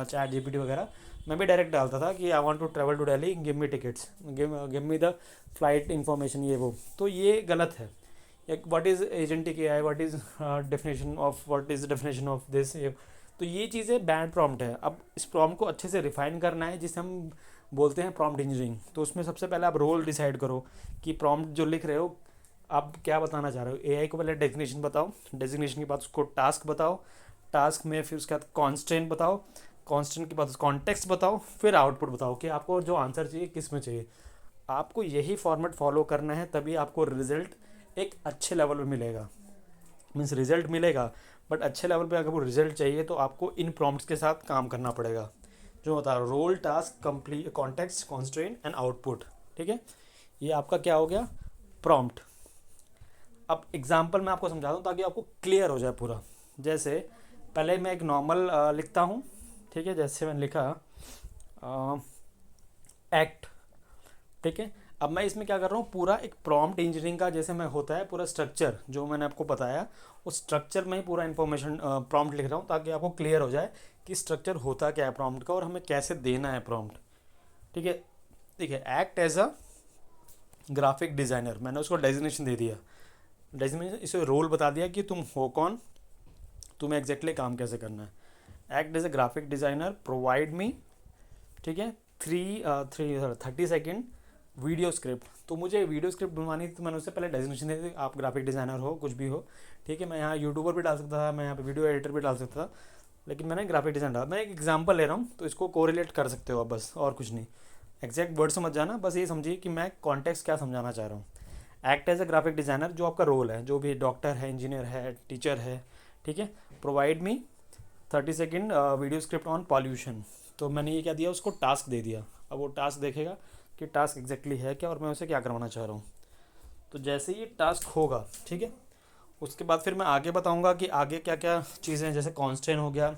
चैट GPT वगैरह, मैं भी डायरेक्ट डालता था कि I want to travel to Delhi, give me tickets, give me the flight information, ये वो। तो ये गलत है। एक what is agentic AI, what is definition of, what is definition of this, ये। तो ये चीज़ें बैड प्रॉम्प्ट है। अब इस प्रॉम्प्ट को अच्छे से रिफाइन करना है, जिसे हम बोलते हैं प्रॉम्प्ट इंजीनियरिंग। तो उसमें सबसे पहले आप रोल डिसाइड करो कि प्रॉम्प्ट जो लिख रहे हो आप क्या बताना चाह रहे हो, एआई को पहले डेजिग्नेशन बताओ, डेजिग्नेशन के बाद उसको टास्क बताओ, टास्क में फिर उसके बाद कॉन्स्टेंट बताओ, कॉन्स्टेंट के बाद कॉन्टेक्स्ट बताओ, फिर आउटपुट बताओ कि आपको जो आंसर चाहिए किस में चाहिए। आपको यही फॉर्मेट फॉलो करना है, तभी आपको रिजल्ट एक अच्छे लेवल पे मिलेगा। मीन्स रिजल्ट मिलेगा, बट अच्छे लेवल पे अगर वो रिजल्ट चाहिए तो आपको इन प्रॉम्प्ट्स के साथ काम करना पड़ेगा, जो बता रहा हूँ, role, task, complete, context, constraint and output. ठीक है, ये आपका क्या हो गया, प्रॉम्प्ट। अब एग्जाम्पल मैं आपको समझा दूँ ताकि आपको क्लियर हो जाए पूरा। जैसे पहले मैं एक नॉर्मल लिखता हूँ, ठीक है, जैसे मैंने लिखा एक्ट। ठीक है, अब मैं इसमें क्या कर रहा हूँ, पूरा एक प्रॉम्प्ट इंजीनियरिंग का जैसे मैं होता है पूरा स्ट्रक्चर जो मैंने आपको बताया, उस स्ट्रक्चर में ही पूरा इन्फॉर्मेशन प्रॉम्प्ट लिख रहा हूँ ताकि आपको क्लियर हो जाए कि स्ट्रक्चर होता क्या है प्रॉम्प्ट का और हमें कैसे देना है प्रॉम्प्ट। ठीक है, देखिए, act as a graphic designer, मैंने उसको डेजिग्नेशन दे दिया, डेजिग्नेशन इसे रोल बता दिया कि तुम हो कौन, तुम्हें एग्जैक्टली काम कैसे करना है। Act as a graphic designer, provide me, ठीक है, 30 सेकेंड वीडियो स्क्रिप्ट। तो मुझे वीडियो स्क्रिप्ट बनवानी थी, तो मैंने उससे पहले डेजिग्नेशन दे दी, आप ग्राफिक डिज़ाइनर हो, कुछ भी हो। ठीक है, मैं यहाँ यूट्यूबर भी डाल सकता था, मैं यहाँ पे वीडियो एडिटर भी डाल सकता था, लेकिन मैंने ग्राफिक डिज़ाइन डाला। मैं एक एग्जांपल ले रहा हूँ, तो इसको कोरिलेट कर सकते हो आप, बस और कुछ नहीं। एग्जैक्ट वर्ड समझ जाना, बस ये समझिए कि मैं कॉन्टेक्स्ट क्या समझाना चाह रहा हूँ। Act as a graphic designer, जो आपका रोल है, जो भी डॉक्टर है, इंजीनियर है, टीचर है, ठीक है, provide me 30 second video script on pollution. तो मैंने ये क्या दिया, उसको टास्क दे दिया। अब वो टास्क देखेगा कि टास्क एग्जैक्टली है क्या और मैं उसे क्या करवाना चाह रहा हूँ। तो जैसे ये टास्क होगा, ठीक है, उसके बाद फिर मैं आगे बताऊँगा कि आगे क्या क्या चीज़ें हैं, जैसे कॉन्स्टेंट हो गया,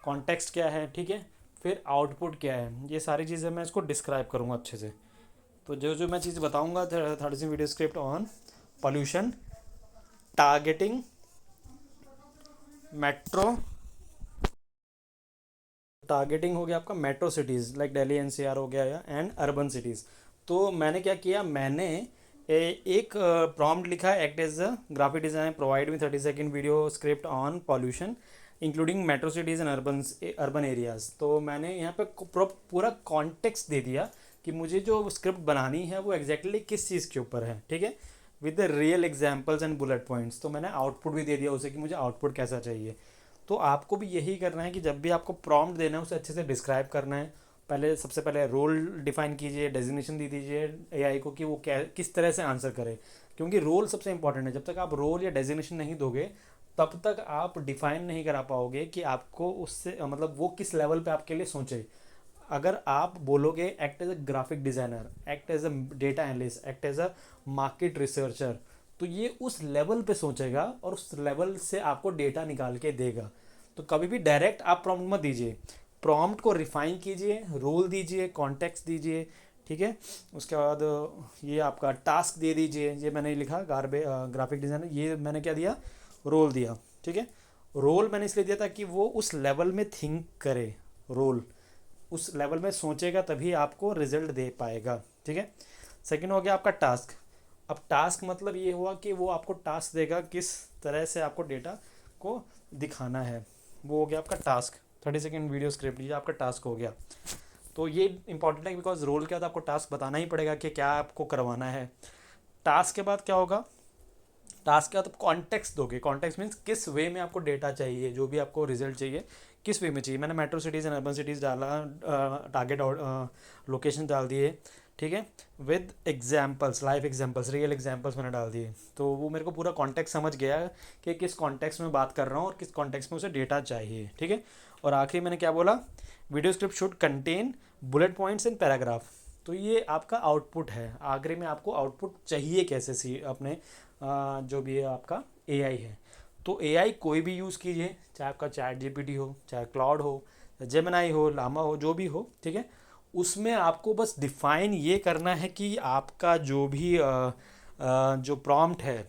कॉन्टेक्स्ट क्या है, ठीक है, फिर आउटपुट क्या है, ये सारी चीज़ें मैं इसको डिस्क्राइब करूँगा अच्छे से। तो जो जो मैं चीज़ बताऊँगा, 30 video script on pollution, targeting, metro, targeting हो गया आपका metro cities like Delhi NCR हो गया या एंड अर्बन सिटीज़। तो मैंने क्या किया, मैंने एक प्रॉम्प्ट लिखा, act as a graphic design, provide me 30 second video script on pollution including metro cities and urban areas. तो मैंने यहाँ पे पूरा कॉन्टेक्स्ट दे दिया कि मुझे जो स्क्रिप्ट बनानी है वो एग्जैक्टली किस चीज़ के ऊपर है। ठीक है, with the real examples and bullet points. तो मैंने आउटपुट भी दे दिया उसे कि मुझे आउटपुट कैसा चाहिए। तो आपको भी यही करना है कि जब भी आपको प्रॉम्प्ट देना है उसे अच्छे से डिस्क्राइब करना है। पहले सबसे पहले रोल डिफाइन कीजिए, डेजिग्नेशन दे दीजिए एआई को कि वो क्या किस तरह से आंसर करे, क्योंकि रोल सबसे इंपॉर्टेंट है। जब तक आप रोल या डेजिग्नेशन नहीं दोगे तब तक आप डिफाइन नहीं करा पाओगे कि आपको उससे मतलब वो किस लेवल पे आपके लिए सोचे। अगर आप बोलोगे act as a graphic designer, act as a data analyst, act as a market researcher, तो ये उस लेवल पे सोचेगा और उस लेवल से आपको डेटा निकाल के देगा। तो कभी भी डायरेक्ट आप प्रॉम्प्ट मत दीजिए, प्रॉम्प्ट को रिफाइन कीजिए, रोल दीजिए, कॉन्टेक्स्ट दीजिए। ठीक है, उसके बाद ये आपका टास्क दे दीजिए। ये मैंने लिखा ग्राफिक डिज़ाइनर, ये मैंने क्या दिया, रोल दिया। ठीक है, रोल मैंने इसलिए दिया था कि वो उस लेवल में थिंक करे, रोल उस लेवल में सोचेगा तभी आपको रिजल्ट दे पाएगा। ठीक है, सेकंड हो गया आपका टास्क। अब टास्क मतलब ये हुआ कि वो आपको टास्क देगा किस तरह से आपको डेटा को दिखाना है, वो हो गया आपका टास्क। 30 सेकेंड वीडियो स्क्रिप्ट, ये आपका टास्क हो गया। तो ये इंपॉर्टेंट है बिकॉज रोल क्या था, आपको टास्क बताना ही पड़ेगा कि क्या आपको करवाना है। टास्क के बाद क्या होगा, टास्क के बाद आप कॉन्टेक्स्ट दोगे। कॉन्टेक्स्ट मीन्स किस वे में आपको डेटा चाहिए, जो भी आपको रिजल्ट चाहिए किस वे में चाहिए। मैंने metro cities and urban cities डाला, टारगेट लोकेशन डाल दिए। ठीक है, with examples, live examples, real examples मैंने डाल दिए। तो वो मेरे को पूरा कॉन्टेक्स्ट समझ गया कि किस कॉन्टेक्स्ट में बात कर रहा हूँ और किस कॉन्टेक्स्ट में उसे डेटा चाहिए। ठीक है, और आखिरी मैंने क्या बोला, video script should contain bullet points in paragraph. तो ये आपका आउटपुट है। आखिरी में आपको आउटपुट चाहिए कैसे सी अपने जो भी है आपका एआई है। तो एआई कोई भी यूज़ कीजिए, चाहे आपका चैट जीपीटी हो, चाहे क्लाउड हो, जेमिनाई हो, लामा हो, जो भी हो। ठीक है, उसमें आपको बस डिफाइन ये करना है कि आपका जो भी जो प्रॉम्प्ट है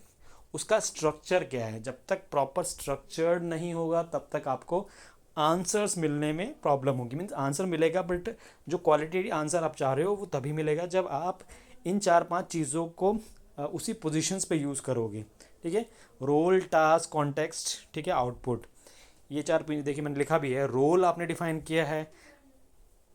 उसका स्ट्रक्चर क्या है। जब तक प्रॉपर स्ट्रक्चर्ड नहीं होगा तब तक आपको आंसर्स मिलने में प्रॉब्लम होगी। मीन्स आंसर मिलेगा बट जो क्वालिटी आंसर आप चाह रहे हो वो तभी मिलेगा जब आप इन 4-5 चीज़ों को उसी पोजीशंस पे यूज़ करोगे। ठीक है, रोल, टास्क, कॉन्टेक्स्ट, ठीक है, आउटपुट, ये 4 देखिए मैंने लिखा भी है। रोल आपने डिफाइन किया है,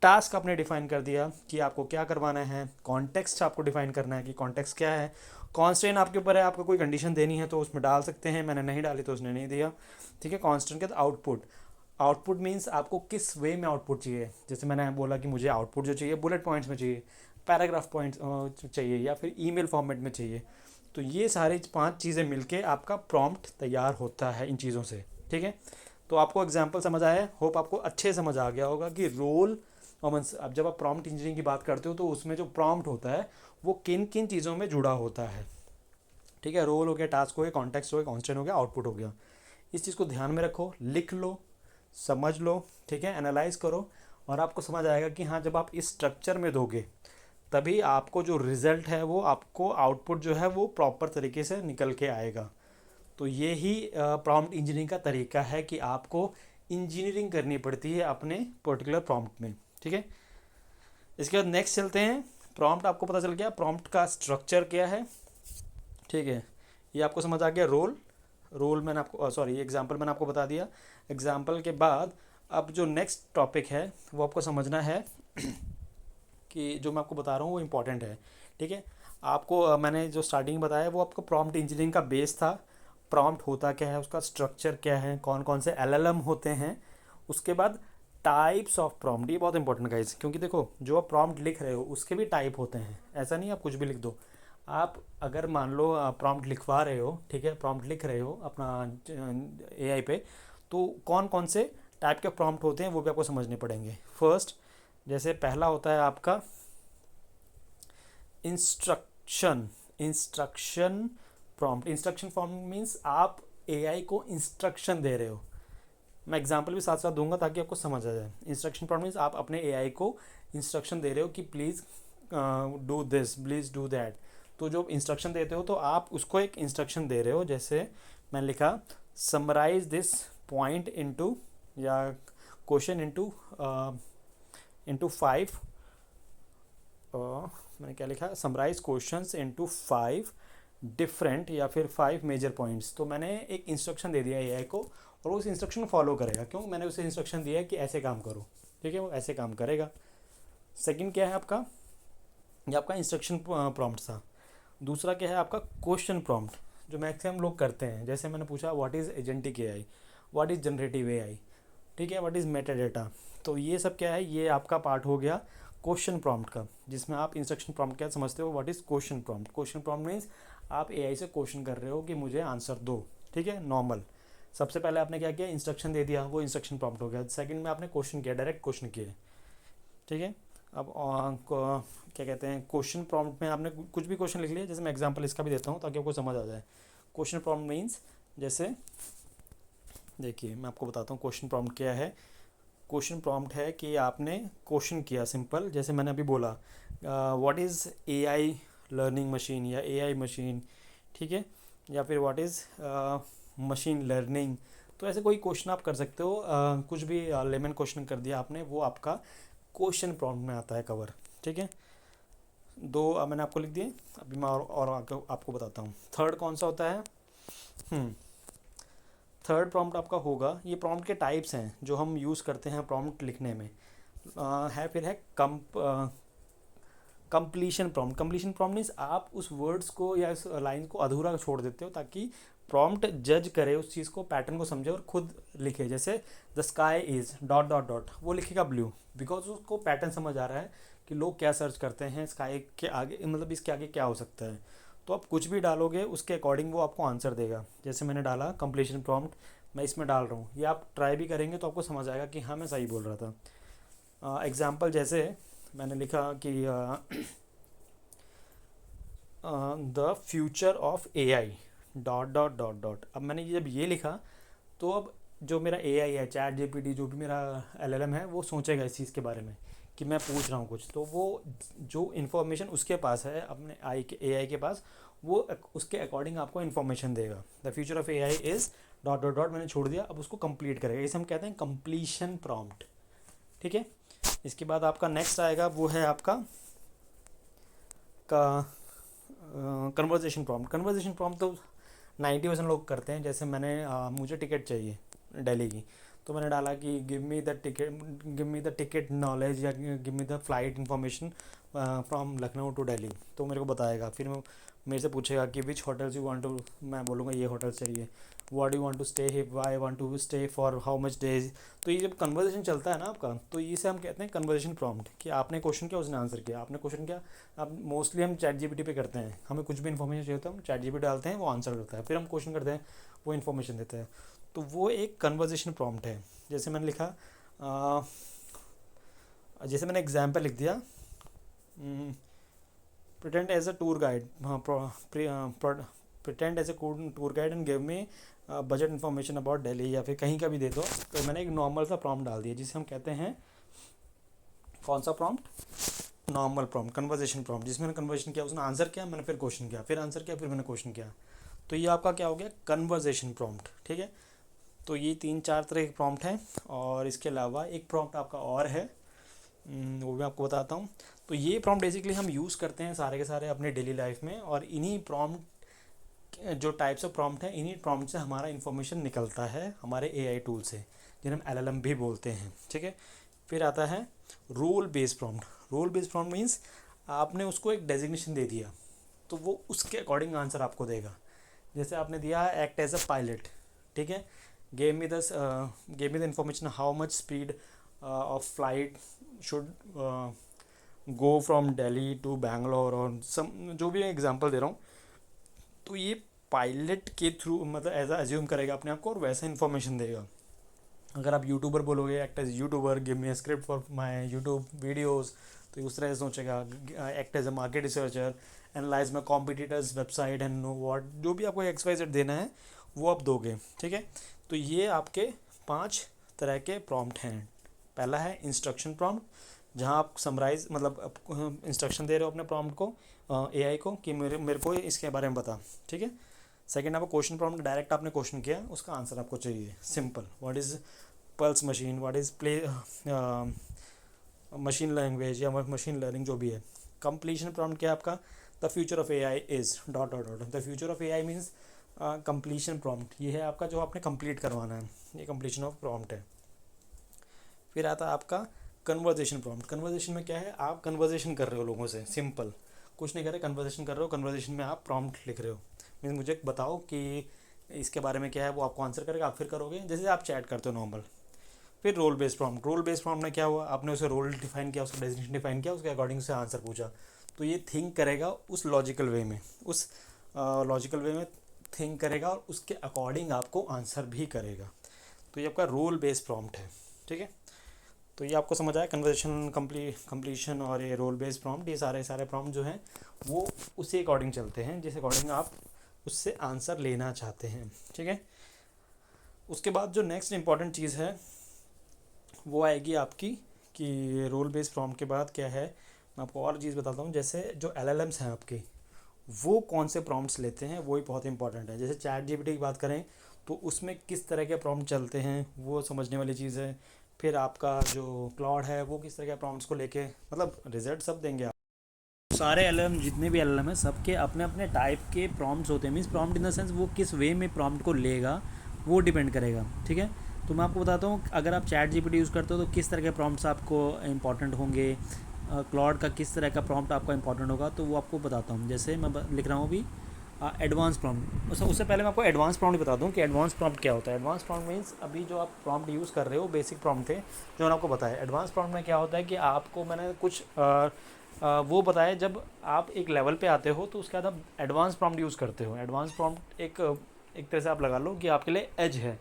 टास्क आपने डिफाइन कर दिया कि आपको क्या करवाना है, कॉन्टेक्स्ट आपको डिफाइन करना है कि कॉन्टेक्स्ट क्या है, कॉन्स्टेंट आपके ऊपर है, आपको कोई कंडीशन देनी है तो उसमें डाल सकते हैं, मैंने नहीं डाली तो उसने नहीं दिया, ठीक है। कॉन्स्टेंट के आउटपुट, आउटपुट मीन्स आपको किस वे में आउटपुट चाहिए। जैसे मैंने बोला कि मुझे आउटपुट जो चाहिए बुलेट पॉइंट्स में चाहिए, पैराग्राफ पॉइंट्स चाहिए, या फिर ईमेल फॉर्मेट में चाहिए। तो ये सारी 5 चीज़ें मिलके आपका प्रॉम्प्ट तैयार होता है इन चीज़ों से, ठीक है। तो आपको एग्जांपल समझ आया है, होप आपको अच्छे समझ आ गया होगा कि रोल और अब जब आप प्रॉम्प्ट इंजीनियरिंग की बात करते हो तो उसमें जो प्रॉम्प्ट होता है वो किन किन चीज़ों में जुड़ा होता है, ठीक है। रोल हो गया, टास्क हो गया, कॉन्टेक्स्ट हो गया, कॉन्स्टेंट हो गया, आउटपुट हो गया। इस चीज़ को ध्यान में रखो, लिख लो, समझ लो, ठीक है, एनालाइज करो, और आपको समझ आएगा कि हाँ जब आप इस स्ट्रक्चर में दोगे तभी आपको जो रिज़ल्ट है वो आपको आउटपुट जो है वो प्रॉपर तरीके से निकल के आएगा। तो ये ही प्रॉम्प्ट इंजीनियरिंग का तरीका है कि आपको इंजीनियरिंग करनी पड़ती है अपने पर्टिकुलर प्रॉम्प्ट में, ठीक है। इसके बाद नेक्स्ट चलते हैं। प्रॉम्प्ट आपको पता चल गया, प्रॉम्प्ट का स्ट्रक्चर क्या है, ठीक है। ये आपको समझ आ गया। रोल मैंने आपको सॉरी एग्जांपल मैंने आपको बता दिया। एग्जांपल के बाद अब जो नेक्स्ट टॉपिक है वो आपको समझना है कि जो मैं आपको बता रहा हूँ वो इम्पॉर्टेंट है, ठीक है। आपको मैंने जो स्टार्टिंग बताया वो आपको प्रॉम्प्ट इंजीनियरिंग का बेस था। प्रॉम्प्ट होता क्या है, उसका स्ट्रक्चर क्या है, कौन कौन से एलएलएम होते हैं, उसके बाद टाइप्स ऑफ प्रॉम्प्ट। ये बहुत इंपॉर्टेंट गाइस, क्योंकि देखो जो आप प्रॉम्प्ट लिख रहे हो उसके भी टाइप होते हैं। ऐसा नहीं आप कुछ भी लिख दो। आप अगर मान लो प्रॉम्प्ट लिखवा रहे हो, ठीक है, प्रॉम्प्ट लिख रहे हो अपना एआई पे, तो कौन कौन से टाइप के प्रॉम्प्ट होते हैं वो भी आपको समझने पड़ेंगे। फर्स्ट जैसे पहला होता है आपका instruction prompt. Instruction prompt means आप एआई को इंस्ट्रक्शन दे रहे हो। मैं एग्जांपल भी साथ साथ दूंगा ताकि आपको समझ आ जाए। इंस्ट्रक्शन प्रॉम्प्ट मीन्स आप अपने एआई को इंस्ट्रक्शन दे रहे हो कि please do this, please do that. तो जो इंस्ट्रक्शन देते हो तो आप उसको एक इंस्ट्रक्शन दे रहे हो। जैसे मैंने लिखा समराइज दिस पॉइंट इनटू या क्वेश्चन इनटू 5, मैंने क्या लिखा, समराइज क्वेश्चंस इनटू 5 डिफरेंट या फिर 5 मेजर पॉइंट्स। तो मैंने एक इंस्ट्रक्शन दे दिया एआई को और उस इंस्ट्रक्शन फॉलो करेगा। क्यों, मैंने उसे इंस्ट्रक्शन दिया है कि ऐसे काम करो, ठीक है, वो ऐसे काम करेगा। सेकंड क्या है आपका, ये आपका इंस्ट्रक्शन प्रॉम्प्ट था। दूसरा क्या है आपका क्वेश्चन प्रॉम्प्ट, जो मैक्सिमम लोग करते हैं। जैसे मैंने पूछा what is agentic AI, what is generative AI, ठीक है, व्हाट इज़ मेटा डेटा। तो ये सब क्या है, ये आपका पार्ट हो गया क्वेश्चन प्रॉम्प्ट का, जिसमें आप इंस्ट्रक्शन प्रॉम्प्ट क्या समझते हो, what is question prompt. Question prompt means आप एआई से क्वेश्चन कर रहे हो कि मुझे आंसर दो, ठीक है, नॉर्मल। सबसे पहले आपने क्या किया, इंस्ट्रक्शन दे दिया, वो इंस्ट्रक्शन प्रॉम्प्ट हो गया। सेकंड में आपने क्वेश्चन किया, डायरेक्ट क्वेश्चन किए, ठीक है। अब क्या कहते हैं, क्वेश्चन प्रॉम्प्ट में आपने कुछ भी क्वेश्चन लिख लिया। जैसे मैं एग्जांपल इसका भी देता हूँ ताकि आपको समझ आ जाए। क्वेश्चन प्रॉम्प्ट मीन्स जैसे देखिए मैं आपको बताता हूँ क्वेश्चन प्रॉम्प्ट क्या है। क्वेश्चन प्रॉम्प्ट है कि आपने क्वेश्चन किया सिंपल, जैसे मैंने अभी बोला what is AI learning machine या एआई मशीन, ठीक है, या फिर व्हाट इज़ मशीन लर्निंग। तो ऐसे कोई क्वेश्चन आप कर सकते हो। कुछ भी लेमन क्वेश्चन कर दिया आपने, वो आपका क्वेश्चन प्रॉम्प्ट में आता है कवर, ठीक है। दो मैंने आपको लिख दिए, अभी मैं और आपको बताता हूँ। थर्ड कौन सा होता है, थर्ड प्रॉम्प्ट आपका होगा, ये प्रॉम्प्ट के टाइप्स हैं जो हम यूज़ करते हैं प्रॉम्प्ट लिखने में। है फिर है completion prompt. Completion prompt means आप उस वर्ड्स को या उस लाइन को अधूरा छोड़ देते हो ताकि प्रॉम्प्ट जज करे उस चीज़ को, पैटर्न को समझे और खुद लिखे। जैसे the sky is dot dot dot, वो लिखेगा ब्लू, बिकॉज उसको पैटर्न समझ आ रहा है कि लोग क्या सर्च करते हैं स्काई के आगे, मतलब इसके आगे क्या हो सकता है। तो आप कुछ भी डालोगे उसके अकॉर्डिंग वो आपको आंसर देगा। जैसे मैंने डाला कंप्लीशन प्रॉम्प्ट, मैं इसमें डाल रहा हूँ, ये आप ट्राई भी करेंगे तो आपको समझ आएगा कि हाँ मैं सही बोल रहा था। एग्जाम्पल जैसे मैंने लिखा कि the future of AI dot dot dot dot. अब मैंने जब ये लिखा तो अब जो मेरा एआई है, चैट जीपीटी, जो भी मेरा एलएलएम है, वो सोचेगा इस चीज़ के बारे में कि मैं पूछ रहा हूँ कुछ, तो वो जो इन्फॉर्मेशन उसके पास है अपने एआई के पास, वो उसके अकॉर्डिंग आपको इन्फॉर्मेशन देगा। The future of AI is dot dot dot, मैंने छोड़ दिया, अब उसको कंप्लीट करेगा। इसे हम कहते हैं कंप्लीशन प्रॉम्प्ट, ठीक है। इसके बाद आपका नेक्स्ट आएगा, वो है आपका कन्वर्जेशन प्रॉम्प्ट। कन्वर्जेशन प्रॉम्प्ट तो 90% लोग करते हैं। जैसे मैंने मुझे टिकट चाहिए दिल्ली की, तो मैंने डाला कि give me the ticket knowledge या give me the flight information from Lucknow to Delhi, तो मेरे को बताएगा। फिर मेरे से पूछेगा कि which hotels you want to, मैं बोलूँगा ये होटल चाहिए, what you want to stay hip, why want to stay for how much days. तो ये जब कन्वर्जेशन चलता है ना आपका, तो इसे हम कहते हैं कन्वर्जेशन प्रॉम्प्ट, कि आपने क्वेश्चन किया उसने आंसर किया, आपने क्वेश्चन किया। अब मोस्टली हम चैट जीपीटी पे करते हैं, हमें कुछ भी इन्फॉर्मेशन चाहिए होता है हम चैट जीपीटी डालते हैं, वो आंसर करता है, फिर हम क्वेश्चन करते हैं, वो इन्फॉर्मेशन देता है। तो वो एक कन्वर्जेशन प्रॉम्प्ट है। जैसे मैंने लिखा, जैसे मैंने एग्जाम्पल लिख दिया, pretend as a tour guide, pretend as a tour guide and give me budget information about Delhi, या फिर कहीं का भी दे दो। तो मैंने एक नॉर्मल सा प्रॉम्प्ट डाल दिया, जिसे हम कहते हैं कौन सा prompt, normal prompt, conversation prompt, जिसमें मैंने कन्वर्जेशन किया, उसने आंसर किया, मैंने फिर क्वेश्चन किया, फिर आंसर किया, फिर मैंने क्वेश्चन किया। तो ये आपका क्या हो गया, कन्वर्जेशन प्रॉम्प्ट। ठीक है, तो ये 3-4 तरह के प्रॉम्प्ट हैं, और इसके अलावा एक प्रॉम्प्ट आपका और है, वो भी आपको बताता हूँ। तो ये प्रॉम्प्ट बेसिकली हम यूज़ करते हैं सारे के सारे अपने डेली लाइफ में, और इन्हीं प्रॉम्प्ट, जो टाइप्स ऑफ प्रॉम्प्ट हैं, इन्हीं प्रॉम्प्ट से हमारा इन्फॉर्मेशन निकलता है हमारे एआई टूल से, जिन्हें हम एलएलएम भी बोलते हैं। ठीक है, फिर आता है role based prompt. Role based prompt means आपने उसको एक डेजिग्नेशन दे दिया, तो वो उसके अकॉर्डिंग आंसर आपको देगा। जैसे आपने दिया है एक्ट एज अ पायलट, ठीक है, gave me the information how much speed of flight should go from Delhi to Bangalore, और सम जो भी एग्जांपल दे रहा हूँ। तो ये पायलट के थ्रू मतलब एज अज्यूम करेगा अपने आप को, और वैसा इन्फॉर्मेशन देगा। अगर आप यूट्यूबर बोलोगे act as YouTuber, give me a script for my YouTube videos, तो उस तरह से सोचेगा। Act as a market researcher, analyse my competitors website and know what, जो भी आपको XYZ देना है वो आप दोगे। ठीक है, तो ये आपके 5 तरह के प्रॉम्प्ट हैं। पहला है इंस्ट्रक्शन प्रॉम्प्ट, जहाँ आप समराइज मतलब इंस्ट्रक्शन दे रहे हो अपने प्रॉम्प्ट को, एआई को, कि मेरे को इसके बारे में बता। ठीक है, सेकंड आपको क्वेश्चन प्रॉम्प्ट, डायरेक्ट आपने क्वेश्चन किया, उसका आंसर आपको चाहिए simple, what is pulse machine, what is play machine language या मशीन लर्निंग, जो भी है। कंप्लीशन प्रॉम्प्ट क्या है आपका, the future of AI is dot dot dot, the future of AI means completion prompt, ये है आपका जो आपने कंप्लीट करवाना है, ये कंप्लीशन ऑफ प्रॉम्प्ट है। फिर आता है आपका कन्वर्जेशन प्रॉम्प्ट। कन्वर्जेशन में क्या है, आप कन्वर्जेशन कर रहे हो लोगों से, सिंपल कुछ नहीं कर रहे, कन्वर्जेशन कर रहे हो, कन्वर्जेशन में आप प्रॉम्प्ट लिख रहे हो, मीन्स मुझे बताओ कि इसके बारे में क्या है, वो आपको आंसर करेगा, आप फिर करोगे जैसे आप चैट करते हो नॉर्मल। फिर role based prompt, role based prompt में क्या हुआ, आपने उसे रोल डिफाइन किया, उसका डेजिग्नेशन डिफाइन किया, उसके अकॉर्डिंग से आंसर पूछा, तो ये थिंक करेगा उस लॉजिकल वे में, उस लॉजिकल वे में थिंक करेगा, और उसके अकॉर्डिंग आपको आंसर भी करेगा। तो ये आपका रोल बेस्ड प्रॉम्प्ट है। ठीक है, तो ये आपको समझ आया, कन्वर्सेशन, कंप्लीशन और ये रोल बेस्ड प्रॉम्प्ट, ये सारे प्रॉम्प्ट जो हैं वो उसी अकॉर्डिंग चलते हैं जिस अकॉर्डिंग आप उससे आंसर लेना चाहते हैं। ठीक है, उसके बाद जो नेक्स्ट इंपॉर्टेंट चीज़ है वो आएगी आपकी, कि रोल बेस्ड प्रॉम्प्ट के बाद क्या है, मैं आपको और चीज़ बताता हूँ। जैसे जो LLMs हैं आपके, वो कौन से प्रॉम्प्ट्स लेते हैं, वो ही बहुत इंपॉर्टेंट है। जैसे चैट जीपीटी की बात करें तो उसमें किस तरह के प्रॉम्प्ट चलते हैं, वो समझने वाली चीज़ है। फिर आपका जो क्लाउड है वो किस तरह के प्रॉम्प्ट्स को लेके, मतलब रिजल्ट सब देंगे आप। सारे LLM, जितने भी LLM हैं, सबके अपने अपने टाइप के प्रॉम्प्ट्स होते हैं। Means prompt in the sense वो किस वे में प्रॉम्प्ट को लेगा वो डिपेंड करेगा। ठीक है, तो मैं आपको बताता हूँ, अगर आप चैट जीपीटी यूज़ करते हो तो किस तरह के प्रॉम्प्ट्स आपको इंपॉर्टेंट होंगे, क्लाउड का किस तरह का प्रॉम्प्ट आपका इंपॉर्टेंट होगा, तो वो आपको बताता हूँ। जैसे मैं लिख रहा हूँ अभी एडवांस प्रॉम्प्ट। उससे पहले मैं आपको एडवांस प्रॉम्प्ट बता दूँ कि एडवांस प्रॉम्प्ट क्या होता है। एडवांस प्रॉम्प्ट मीन्स अभी जो आप प्रॉम्प्ट यूज़ कर रहे हो बेसिक प्रॉम्प्ट थे जो मैंने आपको बताया। एडवांस प्रॉम्प्ट में क्या होता है कि आपको मैंने कुछ वो बताया, जब आप एक लेवल पे आते हो तो उसके बाद आप एडवांस प्रॉम्प्ट यूज़ करते हो। एडवांस प्रॉम्प्ट एक तरह से आप लगा लो कि आपके लिए एज है,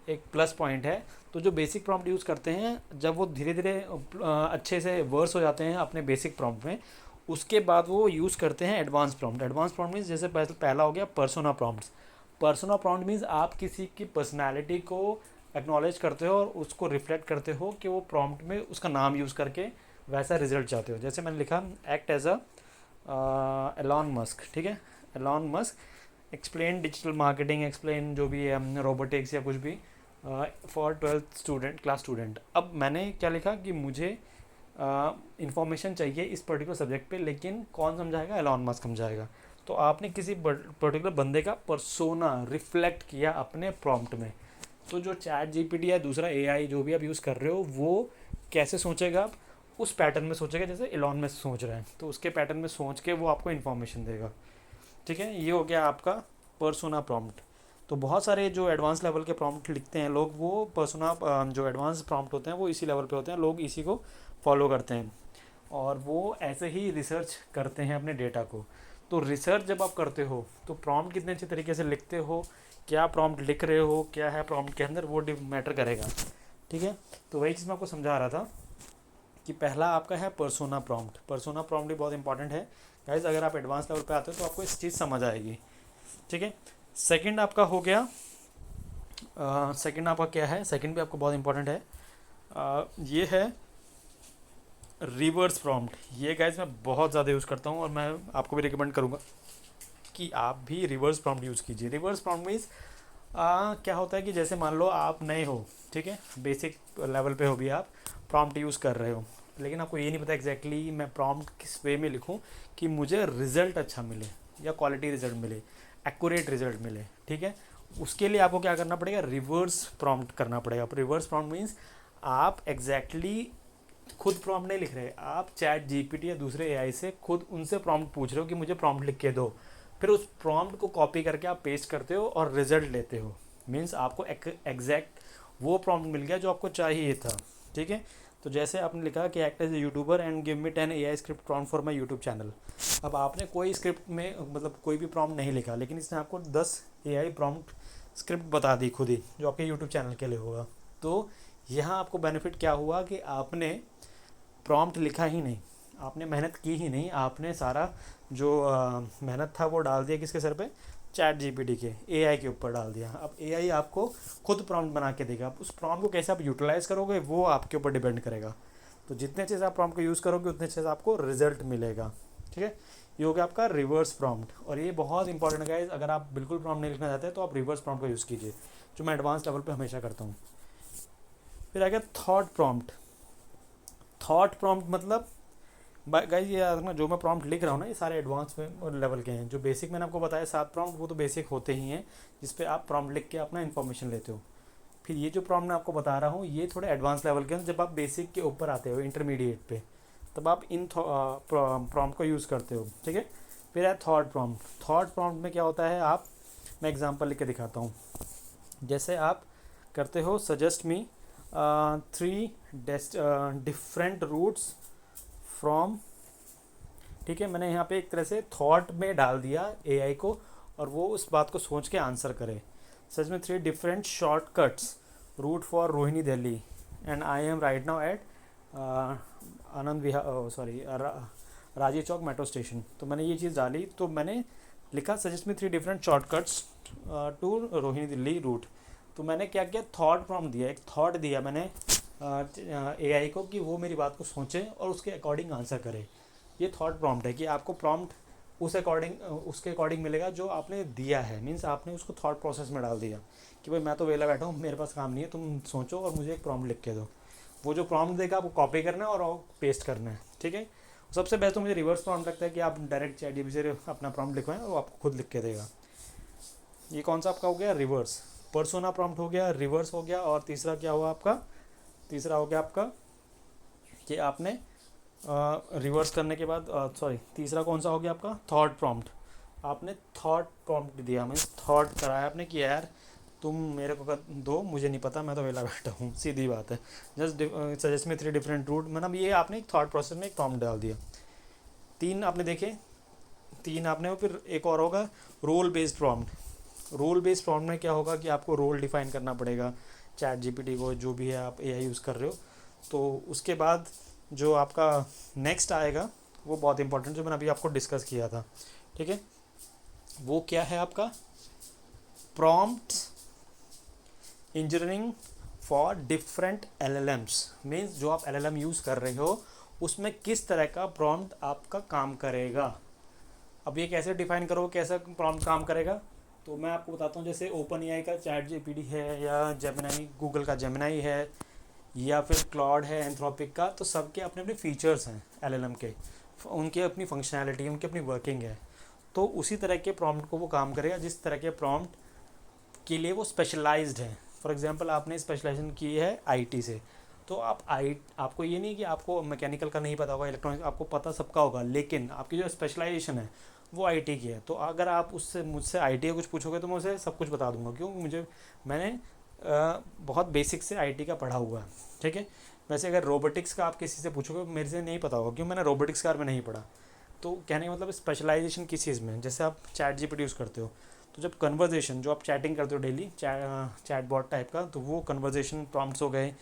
एक प्लस पॉइंट है। तो जो बेसिक प्रॉम्प्ट यूज़ करते हैं, जब वो धीरे धीरे अच्छे से वर्स हो जाते हैं अपने बेसिक प्रॉम्प्ट में, उसके बाद वो यूज़ करते हैं advance prompt. Advance prompt means जैसे पहला हो गया persona prompts. Persona prompt means आप किसी की पर्सनैलिटी को एक्नॉलेज करते हो और उसको रिफ्लेक्ट करते हो कि वो प्रॉम्प्ट में उसका नाम यूज़ करके वैसा रिजल्ट चाहते हो। जैसे मैंने लिखा act as a Elon Musk. ठीक है, Elon Musk explain digital marketing, explain जो भी है रोबोटिक्स या कुछ भी for 12th student, class student. अब मैंने क्या लिखा कि मुझे इंफॉर्मेशन चाहिए इस पर्टिकुलर सब्जेक्ट पे, लेकिन कौन समझाएगा, एलॉन मस्क समझाएगा। तो आपने किसी पर्टिकुलर बंदे का पर्सोना रिफ्लेक्ट किया अपने प्रॉम्प्ट में। तो जो चैट जीपीटी या दूसरा एआई जो भी आप यूज़ कर रहे हो, वो कैसे सोचेगा, आप उस पैटर्न में सोचेगा जैसे एलॉन मस्क सोच रहे हैं, तो उसके पैटर्न में सोच के वो आपको इन्फॉर्मेशन देगा। ठीक है, ये हो गया आपका पर्सोना प्रॉम्प्ट। तो बहुत सारे जो एडवांस लेवल के प्रॉम्प्ट लिखते हैं लोग, वो पर्सोना जो एडवांस प्रॉम्प्ट होते हैं वो इसी लेवल पे होते हैं, लोग इसी को फॉलो करते हैं और वो ऐसे ही रिसर्च करते हैं अपने डेटा को। तो रिसर्च जब आप करते हो तो प्रॉम्प्ट कितने अच्छे तरीके से लिखते हो, क्या प्रॉम्प्ट लिख रहे हो, क्या है प्रॉम्प्ट के अंदर, वो मैटर करेगा। ठीक है, तो वही चीज़ मैं आपको समझा रहा था कि पहला आपका है पर्सोना प्रॉम्प्ट। पर्सोना प्रॉम्प्ट भी बहुत इंपॉर्टेंट है गाइज, अगर आप एडवांस लेवल पे आते हो तो आपको इस चीज़ समझ आएगी। ठीक है, सेकंड आपका हो गया, सेकंड आपका क्या है, सेकंड भी आपको बहुत इंपॉर्टेंट है, ये है रिवर्स प्रॉम्प्ट। ये गाइज मैं बहुत ज़्यादा यूज़ करता हूँ और मैं आपको भी रिकमेंड करूँगा कि आप भी रिवर्स प्रॉम्प्ट यूज़ कीजिए। रिवर्स प्रॉम्प्ट मीन्स क्या होता है कि जैसे मान लो आप नए हो, ठीक है, बेसिक लेवल पे हो भी आप, प्रॉम्प्ट यूज़ कर रहे हो, लेकिन आपको ये नहीं पता एग्जैक्टली मैं प्रॉम्प्ट किस वे में लिखूं कि मुझे रिज़ल्ट अच्छा मिले या क्वालिटी रिज़ल्ट मिले, एक्यूरेट रिज़ल्ट मिले। ठीक है, उसके लिए आपको क्या करना पड़ेगा, रिवर्स प्रॉम्प्ट करना पड़ेगा। रिवर्स प्रॉम्प्ट मीन्स आप एग्जैक्टली खुद प्रॉम्प्ट नहीं लिख रहे, आप चैट जीपीटी या दूसरे एआई से खुद उनसे प्रॉम्प्ट पूछ रहे हो कि मुझे प्रॉम्प्ट लिख के दो, फिर उस प्रॉम्प्ट को कॉपी करके आप पेस्ट करते हो और रिजल्ट लेते हो। मीन्स आपको एग्जैक्ट वो प्रॉम्प्ट मिल गया जो आपको चाहिए था। ठीक है, तो जैसे आपने लिखा कि act as a YouTuber and give me 10 AI script prompt for my YouTube channel. अब आपने कोई स्क्रिप्ट में मतलब कोई भी प्रॉम्प्ट नहीं लिखा, लेकिन इसने आपको 10 एआई प्रॉम्प्ट स्क्रिप्ट बता दी खुद ही, जो आपके यूट्यूब चैनल के लिए होगा। तो यहाँ आपको बेनिफिट क्या हुआ कि आपने प्रॉम्प्ट लिखा ही नहीं, आपने मेहनत की ही नहीं, आपने सारा जो मेहनत था वो डाल दिया किसके सर पे, चैट जीपीटी के, एआई के ऊपर डाल दिया। अब एआई आपको खुद प्रॉम्प्ट बना के देगा, उस प्रॉम्प्ट को कैसे आप यूटिलाइज़ करोगे वो आपके ऊपर डिपेंड करेगा। तो जितने अच्छे से आप प्रॉम्प्ट को यूज़ करोगे उतने अच्छे से आपको रिजल्ट मिलेगा। ठीक है, ये हो गया आपका रिवर्स प्रॉम्प्ट, और ये बहुत इंपॉर्टेंट है। अगर आप बिल्कुल प्रॉम्प्ट नहीं लिखना चाहते तो आप रिवर्स प्रॉम्प्ट का यूज़ कीजिए, जो मैं एडवांस लेवल पर हमेशा करता हूँ। फिर आ गया थॉट प्रॉम्प्ट। थॉट प्रॉम्प्ट मतलब गाइस ये याद रखना, जो मैं प्रॉम्प्ट लिख रहा हूँ ना ये सारे एडवांस लेवल के हैं। जो बेसिक मैंने आपको बताया 7 प्रॉम्प्ट, वो तो बेसिक होते ही हैं जिस पे आप प्रॉम्प्ट लिख के अपना इन्फॉर्मेशन लेते हो। फिर ये जो प्रॉम्प्ट मैं आपको बता रहा हूँ ये थोड़े एडवांस लेवल के हैं। जब आप बेसिक के ऊपर आते हो, इंटरमीडिएट पे, तब आप इन प्रॉम्प्ट को यूज़ करते हो। ठीक है, फिर है थॉट प्रॉम्प्ट। थॉट प्रॉम्प्ट में क्या होता है, आप, मैं एग्जाम्पल लिख के दिखाता हूँ। जैसे आप करते हो suggest me 3 different routes from, ठीक है, मैंने यहाँ पे एक तरह से थॉट में डाल दिया एआई को और वो उस बात को सोच के आंसर करे। सच में 3 different shortcuts route for Rohini Delhi and I am right now at Anand Vihar, sorry, Rajiv Chowk metro station. तो मैंने ये चीज़ डाली, तो मैंने लिखा suggest me 3 different shortcuts to Rohini Delhi route. तो मैंने क्या किया, थॉट प्रॉम्प्ट दिया, एक थॉट दिया मैंने एआई को कि वो मेरी बात को सोचे और उसके अकॉर्डिंग आंसर करे। ये थॉट प्रॉम्प्ट है कि आपको प्रॉम्प्ट उसके अकॉर्डिंग मिलेगा जो आपने दिया है। मीन्स आपने उसको थॉट प्रोसेस में डाल दिया कि भाई मैं तो वेला बैठा हूँ, मेरे पास काम नहीं है, तुम सोचो और मुझे एक प्रॉम्प्ट लिख के दो। वो जो प्रॉम्प्ट देगा आपको कॉपी करना है और पेस्ट करना है। ठीक है, सबसे बेस्ट तो मुझे रिवर्स प्रॉम्प्ट लगता है कि आप डायरेक्ट चैट जीपीटी से अपना प्रॉम्प्ट लिखवाएं और वो आपको खुद लिख के देगा। ये कौन सा आपका हो गया, रिवर्स। पर्सोना प्रॉम्प्ट हो गया, रिवर्स हो गया, और तीसरा क्या हुआ आपका, तीसरा हो गया आपका कि आपने रिवर्स करने के बाद, सॉरी, तीसरा कौन सा हो गया आपका, थॉट प्रॉम्प्ट। आपने थॉट प्रॉम्प्ट दिया, मीन्स थॉट कराया आपने कि यार तुम मेरे को दो, मुझे नहीं पता, मैं तो वेला बैठा हूँ, सीधी बात है। Just suggest me 3 different root, मतलब ये आपने एक थॉट प्रोसेस में एक प्रॉम्प्ट डाल दिया। 3 आपने देखे, 3 आपने, फिर एक और होगा role based prompt. Role based prompt में क्या होगा कि आपको रोल डिफाइन करना पड़ेगा चैट जीपीटी को, जो भी है आप एआई यूज़ कर रहे हो। तो उसके बाद जो आपका नेक्स्ट आएगा वो बहुत इंपॉर्टेंट, जो मैंने अभी आपको डिस्कस किया था। ठीक है, वो क्या है आपका, prompt engineering for different LLMs. Means जो आप एलएलएम यूज़ कर रहे हो उसमें किस तरह का प्रॉम्प्ट आपका काम करेगा। अब ये कैसे डिफाइन करो कैसा प्रॉम्प्ट काम करेगा, तो मैं आपको बताता हूँ। जैसे ओपन एआई का चैट जीपीटी है, या जेमिनाई, गूगल का जेमिनाई है, या फिर क्लॉड है एंथ्रोपिक का, तो सबके अपने अपने फीचर्स हैं एलएलएम के, उनकी अपनी फंक्शनैलिटी, उनकी अपनी वर्किंग है। तो उसी तरह के प्रॉम्प्ट को वो काम करेगा जिस तरह के प्रॉम्प्ट के लिए वो स्पेशलाइज्ड है। फॉर एग्जांपल आपने स्पेशलाइजेशन की है आईटी से, तो आपको ये नहीं कि आपको मैकेनिकल का नहीं पता होगा, इलेक्ट्रॉनिक आपको पता सबका होगा, लेकिन आपकी जो स्पेशलाइजेशन है वो आईटी की है। तो अगर आप उससे मुझसे आईटी का कुछ पूछोगे तो मैं उसे सब कुछ बता दूंगा, क्यों, मैंने बहुत बेसिक से आईटी का पढ़ा हुआ है, ठीक है। वैसे अगर रोबोटिक्स का आप किसी से पूछोगे मेरे से नहीं पता होगा, क्यों, मैंने रोबोटिक्स का में नहीं पढ़ा। तो कहने का मतलब स्पेशलाइजेशन किस चीज़ में, जैसे आप चैट जीपीटी यूज़ करते हो, तो जब कन्वर्जेशन जो आप चैटिंग करते हो डेली चैट बॉट टाइप का, तो वो कन्वर्जेशन प्रॉम्प्ट्स हो गए।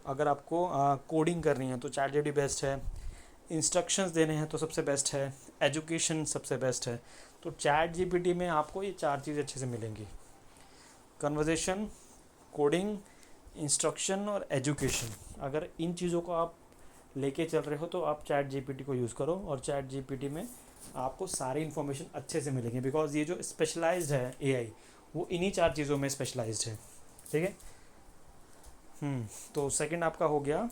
अगर आपको कोडिंग करनी है तो चैट जीपीटी बेस्ट है। इंस्ट्रक्शंस देने हैं तो सबसे बेस्ट है। एजुकेशन सबसे बेस्ट है। तो चैट जीपीटी में आपको ये चार चीज़ अच्छे से मिलेंगी: कन्वर्जेशन, कोडिंग, इंस्ट्रक्शन और एजुकेशन। अगर इन चीज़ों को आप लेके चल रहे हो तो आप चैट जीपीटी को यूज़ करो, और चैट जीपीटी में आपको सारी इन्फॉर्मेशन अच्छे से मिलेंगे, बिकॉज ये जो स्पेशलाइज्ड है एआई, वो इन्हीं चार चीज़ों में स्पेशलाइज्ड है, ठीक है। तो सेकंड आपका हो गया,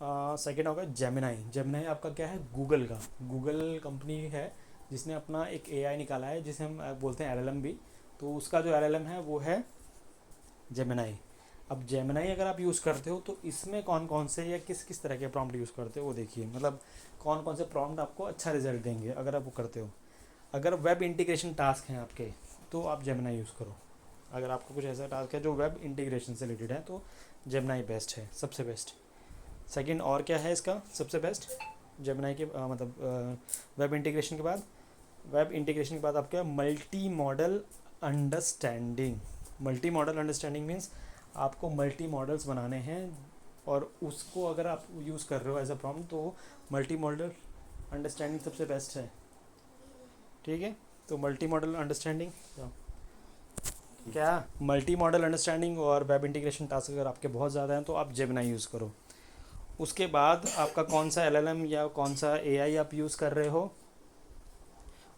सेकंड होगा जेमिनाई। जेमिनाई आपका क्या है, गूगल का, गूगल कंपनी है जिसने अपना एक एआई निकाला है जिसे हम बोलते हैं एलएलएम भी। तो उसका जो एलएलएम है वो है जेमिनाई। अब जेमिनाई अगर आप यूज़ करते हो तो इसमें कौन कौन से या किस किस तरह के प्रॉम्प्ट यूज़ करते हो वो देखिए, मतलब कौन कौन से प्रॉम्प्ट आपको अच्छा रिजल्ट देंगे अगर आप वो करते हो। अगर वेब इंटीग्रेशन टास्क हैं आपके तो आप जेमिनाई यूज़ करो। अगर आपको कुछ ऐसा टास्क है जो वेब इंटीग्रेशन से रिलेटेड है तो जेमिनाई बेस्ट है, सबसे बेस्ट। सेकंड और क्या है इसका सबसे बेस्ट, जेमिनाई के वेब इंटीग्रेशन के बाद, वेब इंटीग्रेशन के बाद आपका multi modal understanding. Multi modal understanding means आपको मल्टी मॉडल्स बनाने हैं, और उसको अगर आप यूज़ कर रहे हो एज अ प्रॉम्प्ट तो मल्टी मॉडल अंडरस्टैंडिंग सबसे बेस्ट है, ठीक है। तो मल्टी मॉडल अंडरस्टैंडिंग क्या, मल्टी मॉडल अंडरस्टैंडिंग और वेब इंटीग्रेशन टास्क अगर आपके बहुत ज़्यादा हैं तो आप जेमिनाई यूज़ करो। उसके बाद आपका कौन सा एलएलएम या कौन सा एआई आप यूज़ कर रहे हो,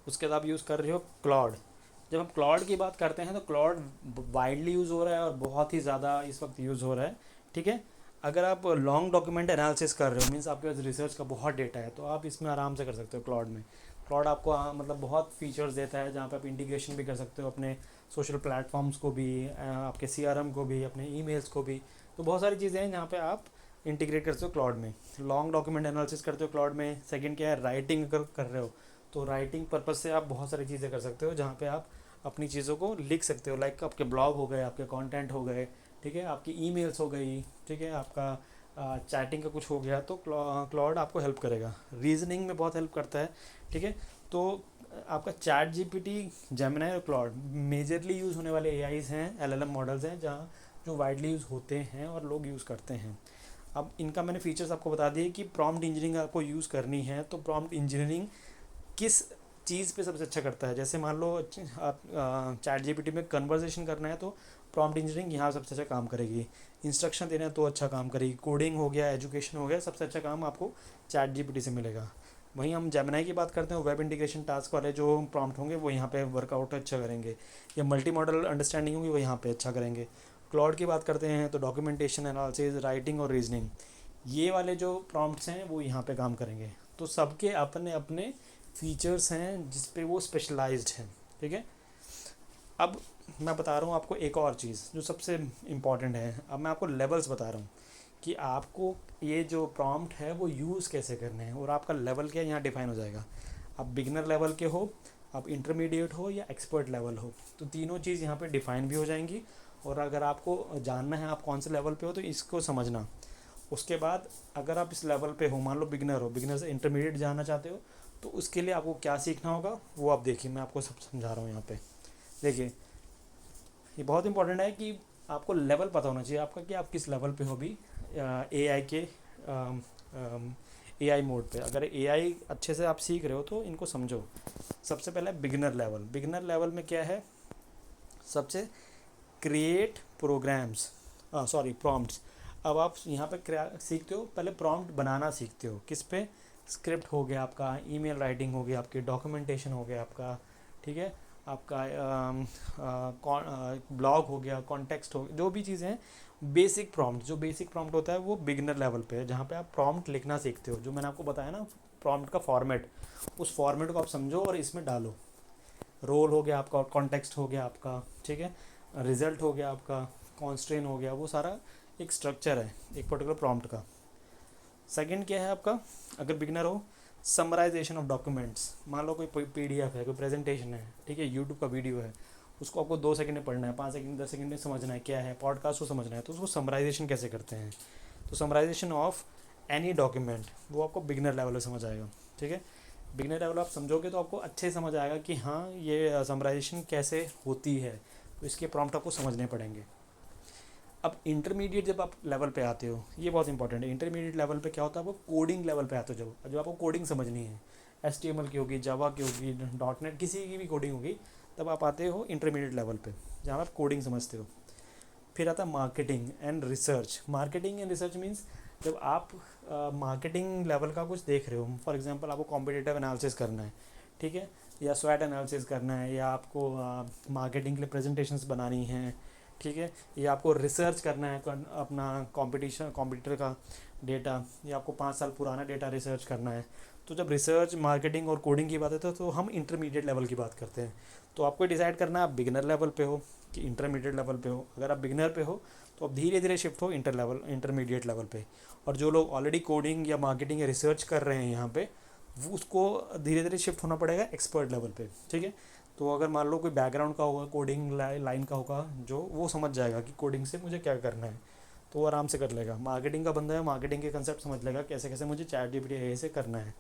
उसके बाद आप यूज़ कर रहे हो क्लॉड। जब हम क्लॉड की बात करते हैं तो क्लॉड वाइडली यूज़ हो रहा है और बहुत ही ज़्यादा इस वक्त यूज़ हो रहा है, ठीक है। अगर आप लॉन्ग डॉक्यूमेंट एनालिसिस कर रहे हो, मीन्स आपके पास रिसर्च का बहुत डेटा है, तो आप इसमें आराम से कर सकते हो क्लॉड में। क्लॉड आपको मतलब बहुत फीचर्स देता है जहाँ पे आप इंटीग्रेशन भी कर सकते हो अपने सोशल प्लेटफॉर्म्स को भी, आपके सीआरएम को भी, अपने ईमेल्स को भी। तो बहुत सारी चीज़ें हैं जहाँ पे आप इंटीग्रेट करते हो क्लॉड में। लॉन्ग डॉक्यूमेंट एनालिसिस करते हो क्लॉड में। सेकंड क्या है, राइटिंग अगर कर रहे हो तो राइटिंग पर्पज़ से आप बहुत सारी चीज़ें कर सकते हो जहाँ पे आप अपनी चीज़ों को लिख सकते हो, लाइक आपके ब्लॉग हो गए, आपके कंटेंट हो गए, ठीक है, आपकी ईमेल्स हो गई, ठीक है, आपका चैटिंग का कुछ हो गया, तो क्लॉड आपको हेल्प करेगा। रीजनिंग में बहुत हेल्प करता है, ठीक है। तो आपका चैट जीपीटी, जेमिनाई और क्लॉड मेजरली यूज़ होने वाले एआईज़ हैं, एलएलएम मॉडल्स हैं जहाँ जो वाइडली यूज़ होते हैं और लोग यूज़ करते हैं। अब इनका मैंने फीचर्स आपको बता दिए कि प्रॉम्प्ट इंजीनियरिंग आपको यूज़ करनी है तो प्रॉम्प्ट इंजीनियरिंग किस चीज़ पे सबसे अच्छा करता है। जैसे मान लो आप चैट जीपीटी में कन्वर्सेशन करना है तो प्रॉम्प्ट इंजीनियरिंग यहाँ सबसे अच्छा काम करेगी। इंस्ट्रक्शन देना है तो अच्छा काम करेगी। कोडिंग हो गया, एजुकेशन हो गया, सबसे अच्छा काम आपको चैट जीपीटी से मिलेगा। वहीं हम जेमिनाई की बात करते हैं, वेब इंटीग्रेशन टास्क वाले जो प्रॉम्प्ट होंगे वो यहाँ पे वर्कआउट अच्छा करेंगे, या मल्टी मॉडल अंडरस्टैंडिंग होगी वो यहाँ पे अच्छा करेंगे। क्लाउड की बात करते हैं तो डॉक्यूमेंटेशन एनालिसिस, राइटिंग और रीजनिंग, ये वाले जो प्रॉम्प्ट्स हैं वो यहाँ पे काम करेंगे। तो सबके अपने अपने फीचर्स हैं जिस पे वो स्पेशलाइज्ड हैं, ठीक है। अब मैं बता रहा हूँ आपको एक और चीज़ जो सबसे इम्पॉर्टेंट है। अब मैं आपको लेवल्स बता रहा हूँ कि आपको ये जो प्रॉम्प्ट है वो यूज़ कैसे करने हैं, और आपका लेवल क्या यहाँ डिफाइन हो जाएगा। आप बिगनर लेवल के हो, आप इंटरमीडिएट हो या एक्सपर्ट लेवल हो, तो तीनों चीज़ यहाँ पे डिफाइन भी हो जाएंगी। और अगर आपको जानना है आप कौन से लेवल पे हो तो इसको समझना। उसके बाद अगर आप इस लेवल पे हो, मान लो बिगनर हो, बिगनर से इंटरमीडिएट जाना चाहते हो, तो उसके लिए आपको क्या सीखना होगा वो आप देखिए, मैं आपको सब समझा रहा हूँ यहाँ पे। देखिए ये बहुत इंपॉर्टेंट है कि आपको लेवल पता होना चाहिए आपका कि आप किस लेवल पे हो भी एआई के एआई मोड पे। अगर एआई अच्छे से आप सीख रहे हो तो इनको समझो। सबसे पहले बिगिनर लेवल। बिगिनर लेवल में क्या है, सबसे क्रिएट प्रोग्राम्स, सॉरी प्रॉम्प्ट्स। अब आप यहाँ पे सीखते हो, पहले प्रॉम्प्ट बनाना सीखते हो। किस पे, स्क्रिप्ट हो गया आपका, ईमेल राइटिंग हो गया, आपके डॉक्यूमेंटेशन हो गया आपका, ठीक है, आपका ब्लॉग हो गया, कॉन्टेक्स्ट हो गया, जो भी चीज़ें हैं बेसिक प्रॉम्प्ट। जो बेसिक प्रॉम्प्ट होता है वो बिगिनर लेवल पे है, जहाँ पे आप प्रॉम्प्ट लिखना सीखते हो। जो मैंने आपको बताया ना प्रॉम्प्ट का फॉर्मेट, उस फॉर्मेट को आप समझो और इसमें डालो। रोल हो गया आपका, कॉन्टेक्स्ट हो गया आपका, ठीक है, रिजल्ट हो गया आपका, कॉन्स्ट्रेन हो गया, वो सारा एक स्ट्रक्चर है एक पर्टिकुलर प्रॉम्प्ट का। सेकंड क्या है आपका, अगर बिगनर हो समराइजेशन ऑफ डॉक्यूमेंट्स, मान लो कोई PDF है, कोई प्रेजेंटेशन है, ठीक है, यूट्यूब का वीडियो है, उसको आपको 2 सेकंड में पढ़ना है, 5 सेकंड 10 सेकंड में समझना है क्या है, पॉडकास्ट को समझना है, तो उसको समराइजेशन कैसे करते हैं। तो समराइजेशन ऑफ एनी डॉक्यूमेंट वो आपको बिगनर लेवल में समझ आएगा, ठीक है। बिगनर लेवल आप समझोगे तो आपको अच्छे से समझ आएगा कि हाँ ये समराइजेशन कैसे होती है, तो इसके प्रॉम्प्ट आपको समझने पड़ेंगे। अब इंटरमीडिएट जब आप लेवल पे आते हो, ये बहुत इंपॉर्टेंट है, इंटरमीडिएट लेवल पे क्या होता है, आपको कोडिंग लेवल पे आते हो, जब आपको कोडिंग समझनी है, HTML की होगी, जावा की होगी, .NET किसी की भी कोडिंग होगी, तब आप आते हो इंटरमीडिएट लेवल पे, जहाँ आप कोडिंग समझते हो। फिर आता है marketing and research. Marketing and research means जब आप मार्केटिंग लेवल का कुछ देख रहे हो, फॉर एग्जांपल आपको कॉम्पिटिटिव एनालिसिस करना है, ठीक है, या स्वैट एनालिसिस करना है, या आपको मार्केटिंग के लिए प्रेजेंटेशंस बनानी है, ठीक है, या आपको रिसर्च करना है अपना कॉम्पिटिटर का डेटा, या आपको 5 साल पुराना डेटा रिसर्च करना है। तो जब रिसर्च, मार्केटिंग और कोडिंग की बात है तो हम इंटरमीडिएट लेवल की बात करते हैं। तो आपको डिसाइड करना है आप बिगिनर लेवल पे हो कि इंटरमीडिएट लेवल पे हो। अगर आप बिगिनर पे हो तो आप धीरे धीरे शिफ्ट हो इंटरमीडिएट लेवल पे। और जो लोग ऑलरेडी कोडिंग या मार्केटिंग या रिसर्च कर रहे हैं यहाँ पे, वो उसको धीरे धीरे शिफ्ट होना पड़ेगा एक्सपर्ट लेवल पे, ठीक है। तो अगर मान लो कोई बैकग्राउंड का होगा, कोडिंग लाइन का होगा, जो वो समझ जाएगा कि कोडिंग से मुझे क्या करना है, तो वो आराम से कर लेगा। मार्केटिंग का बंदा है, मार्केटिंग के कंसेप्ट समझ लेगा कैसे कैसे मुझे ChatGPT AI से करना है।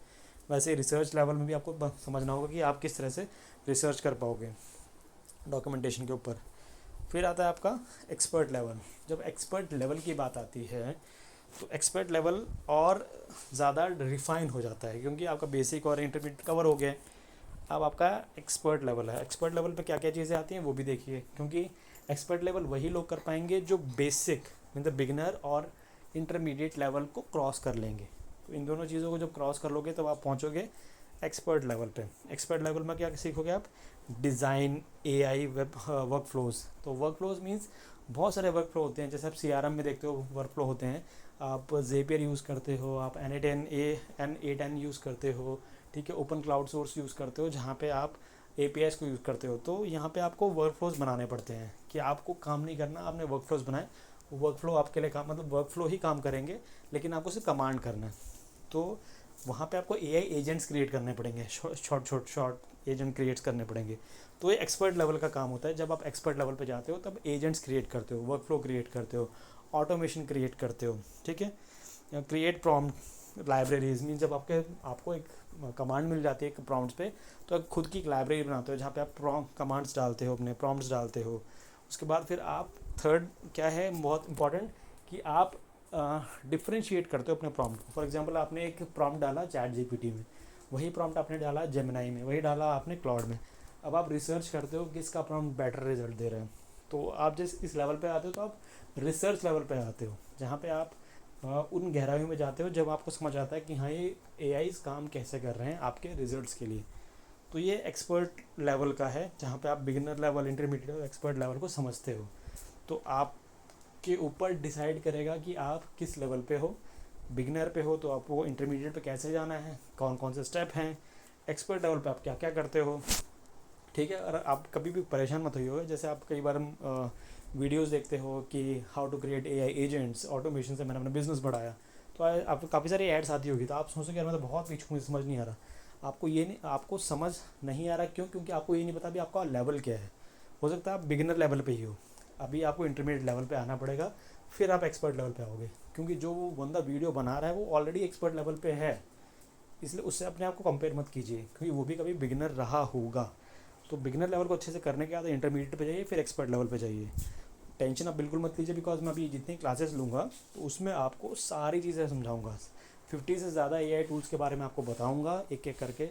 वैसे रिसर्च लेवल में भी आपको समझना होगा कि आप किस तरह से रिसर्च कर पाओगे डॉक्यूमेंटेशन के ऊपर। फिर आता है आपका एक्सपर्ट लेवल। जब एक्सपर्ट लेवल की बात आती है तो एक्सपर्ट लेवल और ज़्यादा रिफाइन हो जाता है, क्योंकि आपका बेसिक और इंटरमीडिएट कवर हो गया है। अब आपका एक्सपर्ट लेवल है। एक्सपर्ट लेवल पे क्या क्या चीज़ें आती हैं वो भी देखिए, क्योंकि एक्सपर्ट लेवल वही लोग कर पाएंगे जो बेसिक मतलब बिगिनर और इंटरमीडिएट लेवल को क्रॉस कर लेंगे। तो इन दोनों चीज़ों को जब क्रॉस कर लोगे तब आप पहुँचोगे एक्सपर्ट लेवल पे। एक्सपर्ट लेवल में क्या सीखोगे आप, design, AI, web work flows. तो वर्क फ्लोज मीन्स बहुत सारे वर्क फ्लो होते हैं, जैसे आप CRM में देखते हो वर्क फ्लो होते हैं, आप Zapier यूज़ करते हो, आप N8N यूज़ करते हो, ठीक है, ओपन क्लाउड सोर्स यूज़ करते हो, जहाँ पे आप APIs को यूज़ करते हो। तो यहाँ पे आपको वर्क फ्लोज बनाने पड़ते हैं कि आपको काम नहीं करना, आपने वर्क फ्लोज बनाए, वर्क फ्लो आपके लिए काम, मतलब वर्क फ्लो ही काम करेंगे, लेकिन आपको सिर्फ कमांड करना है। तो वहाँ पे आपको AI एजेंट्स क्रिएट करने पड़ेंगे, शॉर्ट एजेंट क्रिएट्स करने पड़ेंगे। तो ये एक्सपर्ट लेवल का काम होता है। जब आप एक्सपर्ट लेवल पे जाते हो तब एजेंट्स क्रिएट करते हो, वर्क फ्लो क्रिएट करते हो, ऑटोमेशन क्रिएट करते हो, ठीक है। क्रिएट प्रॉम्प्ट लाइब्रेरीज मीन जब आपको एक कमांड मिल जाती है एक प्रॉम्प्ट्स पे, तो आप खुद की एक लाइब्रेरी बनाते हो जहाँ पे आप कमांड्स डालते हो, अपने प्रॉम्प्ट्स डालते हो। उसके बाद फिर आप थर्ड क्या है बहुत इंपॉर्टेंट कि आप डिफ्रेंशिएट करते हो अपने प्रॉम्प्ट को। फॉर एग्जांपल आपने एक प्रॉम्प्ट डाला ChatGPT में, वही प्रॉम्प्ट आपने डाला जेमिनाई में, वही डाला आपने क्लाउड में। अब आप रिसर्च करते हो कि इसका प्रॉम्प्ट बेटर रिजल्ट दे रहे हैं। तो आप जिस इस लेवल पे आते हो तो आप रिसर्च लेवल पे आते हो, जहाँ पे आप उन गहराइयों में जाते हो जब आपको समझ आता है कि हाँ ये AIs काम कैसे कर रहे हैं आपके रिजल्ट्स के लिए। तो ये एक्सपर्ट लेवल का है, जहाँ पे आप बिगिनर लेवल, इंटरमीडिएट और एक्सपर्ट लेवल को समझते हो। तो आपके ऊपर डिसाइड करेगा कि आप किस लेवल पे हो। बिगिनर पे हो तो आपको इंटरमीडिएट पे कैसे जाना है, कौन कौन से स्टेप हैं, एक्सपर्ट लेवल पे आप क्या क्या करते हो, ठीक है। और आप कभी भी परेशान मत होइए, जैसे आप कई बार हम वीडियोस देखते हो कि how to create AI agents, automation से मैंने अपना बिजनेस बढ़ाया, तो आपको काफ़ी सारी एड्स आती होगी, तो आप सोचोगे यार मैं तो बहुत पीछे हूँ, समझ नहीं आ रहा। आपको समझ नहीं आ रहा क्यों, क्योंकि आपको ये नहीं पता अभी आपका लेवल क्या है। हो सकता है आप बिगिनर लेवल पे ही हो, अभी आपको इंटरमीडिएट लेवल पे आना पड़ेगा, फिर आप एक्सपर्ट लेवल पे आओगे, क्योंकि जो वो बंदा वीडियो बना रहा है वो ऑलरेडी एक्सपर्ट लेवल पे है। इसलिए उससे अपने आप को कंपेयर मत कीजिए, क्योंकि वो भी कभी बिगिनर रहा होगा। तो बिगिनर लेवल को अच्छे से करने के बाद इंटरमीडिएट पे जाइए, फिर एक्सपर्ट लेवल पे जाइए। टेंशन आप बिल्कुल मत लीजिए, बिकॉज मैं अभी जितनी क्लासेस लूँगा तो उसमें आपको सारी चीज़ें समझाऊंगा। 50 से ज़्यादा AI टूल्स के बारे में आपको बताऊंगा, एक एक करके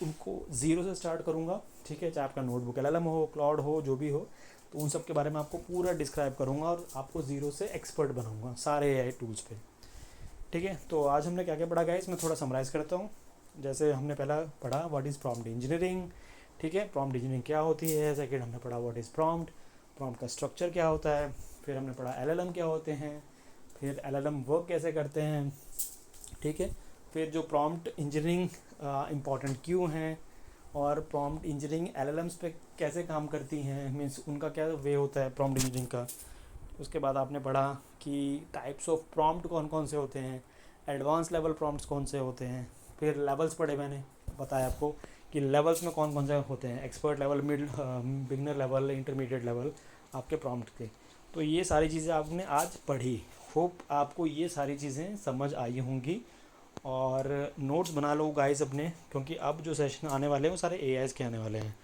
उनको ज़ीरो से स्टार्ट करूँगा, ठीक है। चाहे आपका नोटबुक LLM हो, क्लाउड हो, जो भी हो, तो उन सब के बारे में आपको पूरा डिस्क्राइब करूँगा और आपको ज़ीरो से एक्सपर्ट बनाऊँगा सारे AI टूल्स पे, ठीक है। तो आज हमने क्या क्या पढ़ा गाइस, मैं थोड़ा समराइज़ करता हूँ। जैसे हमने पहला पढ़ा व्हाट इज़ प्रॉम्प्ट इंजीनियरिंग, ठीक है, प्रॉम्प्ट इंजीनियरिंग क्या होती है। सेकेंड हमने पढ़ा व्हाट इज़ प्रॉम्प्ट, प्रॉम्प्ट का स्ट्रक्चर क्या होता है। फिर हमने पढ़ा LLM क्या होते हैं, फिर LLM वर्क कैसे करते हैं, ठीक है। फिर जो प्रॉम्प्ट इंजीनियरिंग इम्पॉर्टेंट क्यों हैं, और प्रॉम्प्ट इंजीनियरिंग LLMs पे कैसे काम करती हैं, मीन्स उनका क्या वे होता है प्रॉम्प्ट इंजीनियरिंग का। उसके बाद आपने पढ़ा कि टाइप्स ऑफ प्रॉम्प्ट कौन कौन से होते हैं, एडवांस लेवल प्रॉम्प्ट्स कौन से होते हैं। फिर लेवल्स पढ़े मैंने, बताया आपको कि लेवल्स में कौन कौन से होते हैं, expert level, mid beginner level, intermediate level आपके प्रॉम्प्ट के। तो ये सारी चीज़ें आपने आज पढ़ी। होप आपको ये सारी चीज़ें समझ आई होंगी, और नोट्स बना लो गाइस अपने, क्योंकि अब जो सेशन आने वाले हैं वो सारे ए के आने वाले हैं।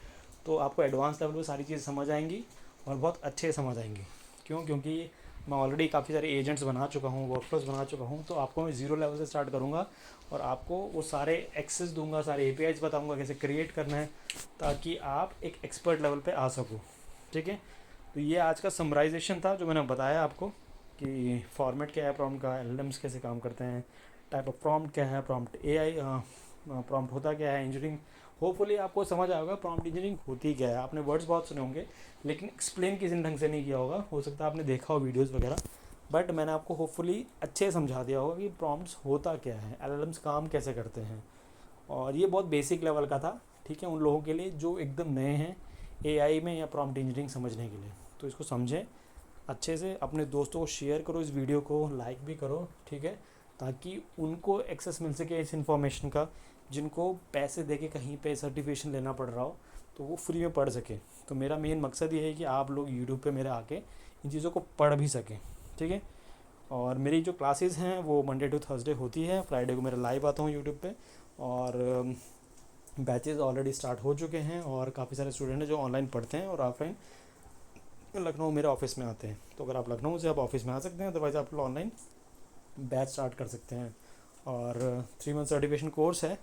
तो आपको एडवांस लेवल पे सारी चीज़ समझ आएंगी और बहुत अच्छे समझ आएंगी। क्योंकि मैं ऑलरेडी काफ़ी सारे एजेंट्स बना चुका हूँ, वर्कफ्लोज बना चुका हूँ। तो आपको मैं ज़ीरो लेवल से स्टार्ट करूँगा और आपको वो सारे एक्सेस दूंगा, सारे एपीआईज बताऊँगा कैसे क्रिएट करना है, ताकि आप एक एक्सपर्ट लेवल पे आ सको। ठीक है, तो ये आज का समराइजेशन था जो मैंने बताया आपको कि फॉर्मेट क्या है प्रॉम्प्ट का, एलएलएम्स कैसे काम करते हैं, टाइप ऑफ प्रॉम्प्ट क्या है, प्रॉम्प्ट एआई प्रॉम्प्ट होता क्या है, इंजीनियरिंग। होपफुली आपको समझ आएगा प्रॉम्प्ट इंजीनियरिंग होती क्या है। आपने वर्ड्स बहुत सुने होंगे लेकिन एक्सप्लेन किसी ढंग से नहीं किया होगा, हो सकता है आपने देखा हो वीडियोस वगैरह, बट मैंने आपको होपफुली अच्छे समझा दिया होगा कि प्रॉम्प्ट्स होता क्या है, एलएलएम्स काम कैसे करते हैं। और ये बहुत बेसिक लेवल का था, ठीक है, उन लोगों के लिए जो एकदम नए हैं एआई में या प्रॉम्प्ट इंजीनियरिंग समझने के लिए। तो इसको समझें अच्छे से, अपने दोस्तों को शेयर करो, इस वीडियो को लाइक भी करो, ठीक है, ताकि उनको एक्सेस मिल सके इस इन्फॉर्मेशन का, जिनको पैसे दे के कहीं पे सर्टिफिकेशन लेना पड़ रहा हो तो वो फ्री में पढ़ सके। तो मेरा मेन मकसद ये है कि आप लोग यूट्यूब पे मेरे आके इन चीज़ों को पढ़ भी सकें, ठीक है। और मेरी जो क्लासेस हैं वो मंडे टू थर्सडे होती है, फ्राइडे को मेरा लाइव आता हूँ यूट्यूब पे, और बैचेस ऑलरेडी स्टार्ट हो चुके हैं, और काफ़ी सारे स्टूडेंट हैं जो ऑनलाइन पढ़ते हैं और ऑफलाइन लखनऊ मेरे ऑफिस में आते हैं। तो अगर आप लखनऊ से आप ऑफिस में आ सकते हैं, अदरवाइज़ आप ऑनलाइन बैच स्टार्ट कर सकते हैं। और 3 मंथ सर्टिफिकेशन कोर्स है,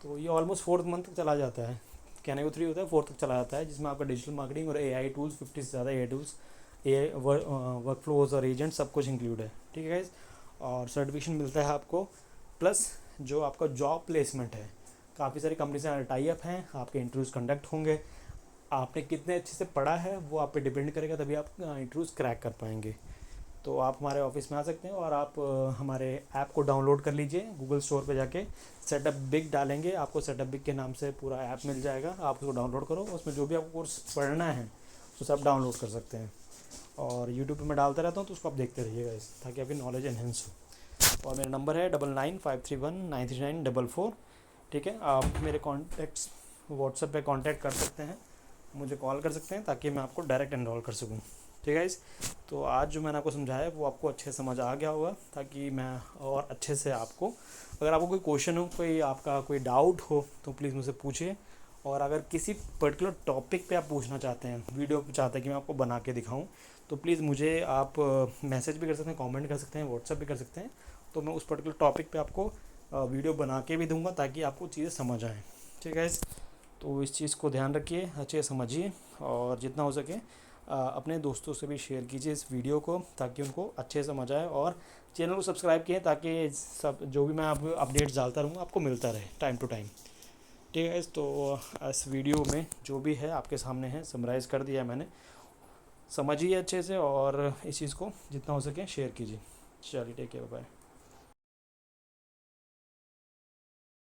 तो ये ऑलमोस्ट 4th मंथ तक चला जाता है, कहने को 3 होता है, 4th तक चला जाता है, जिसमें आपका डिजिटल मार्केटिंग और एआई टूल्स 50 से ज़्यादा एआई टूल्स, ए वर्क फ्लोज और एजेंट सब कुछ इंक्लूड है, ठीक है गाइस। और सर्टिफिकेशन मिलता है आपको, प्लस जो आपका जॉब प्लेसमेंट है, काफ़ी सारी कंपनी से टाई अप हैं, आपके इंटरव्यूज़ कंडक्ट होंगे। आपने कितने अच्छे से पढ़ा है वो आप पे डिपेंड करेगा, तभी आप इंटरव्यूज़ क्रैक कर पाएंगे। तो आप हमारे ऑफिस में आ सकते हैं, और आप हमारे ऐप को डाउनलोड कर लीजिए, गूगल स्टोर पे जाके सेटअप बिग डालेंगे, आपको सेटअप बिग के नाम से पूरा ऐप मिल जाएगा, आप उसको डाउनलोड करो, उसमें जो भी आपको कोर्स पढ़ना है वो सब डाउनलोड कर सकते हैं। और यूट्यूब पे मैं डालता रहता हूँ, तो उसको आप देखते रहिएगा ताकि आपकी नॉलेज एनहेंस हो। और मेरा नंबर है 9953193944, ठीक है। आप मेरे कॉन्टैक्ट्स व्हाट्सएप पे कांटेक्ट कर सकते हैं, मुझे कॉल कर सकते हैं, ताकि मैं आपको डायरेक्ट एनरोल कर सकूँ, ठीक है। तो आज जो मैंने आपको समझाया वो आपको अच्छे से समझ आ गया होगा, ताकि मैं और अच्छे से आपको, अगर आपको कोई क्वेश्चन हो, कोई आपका कोई डाउट हो, तो प्लीज़ मुझसे पूछिए। और अगर किसी पर्टिकुलर टॉपिक पे आप पूछना चाहते हैं, वीडियो चाहते हैं कि मैं आपको बना के दिखाऊं, तो प्लीज़ मुझे आप मैसेज भी कर सकते हैं, कमेंट कर सकते हैं, व्हाट्सएप भी कर सकते हैं। तो मैं उस पर्टिकुलर टॉपिक पे आपको वीडियो बना के भी दूंगा, ताकि आपको चीज़ें समझ आएँ, ठीक है। तो इस चीज़ को ध्यान रखिए, अच्छे से समझिए, और जितना हो सके अपने दोस्तों से भी शेयर कीजिए इस वीडियो को, ताकि उनको अच्छे से समझ आए। और चैनल को सब्सक्राइब किए, ताकि सब जो भी मैं आपको अपडेट्स डालता रहूँगा आपको मिलता रहे टाइम टू टाइम, ठीक है। तो इस वीडियो में जो भी है आपके सामने है, समराइज़ कर दिया मैंने, समझिए अच्छे से, और इस चीज़ को जितना हो सके शेयर कीजिए। चलिए, टेक केयर, बाय।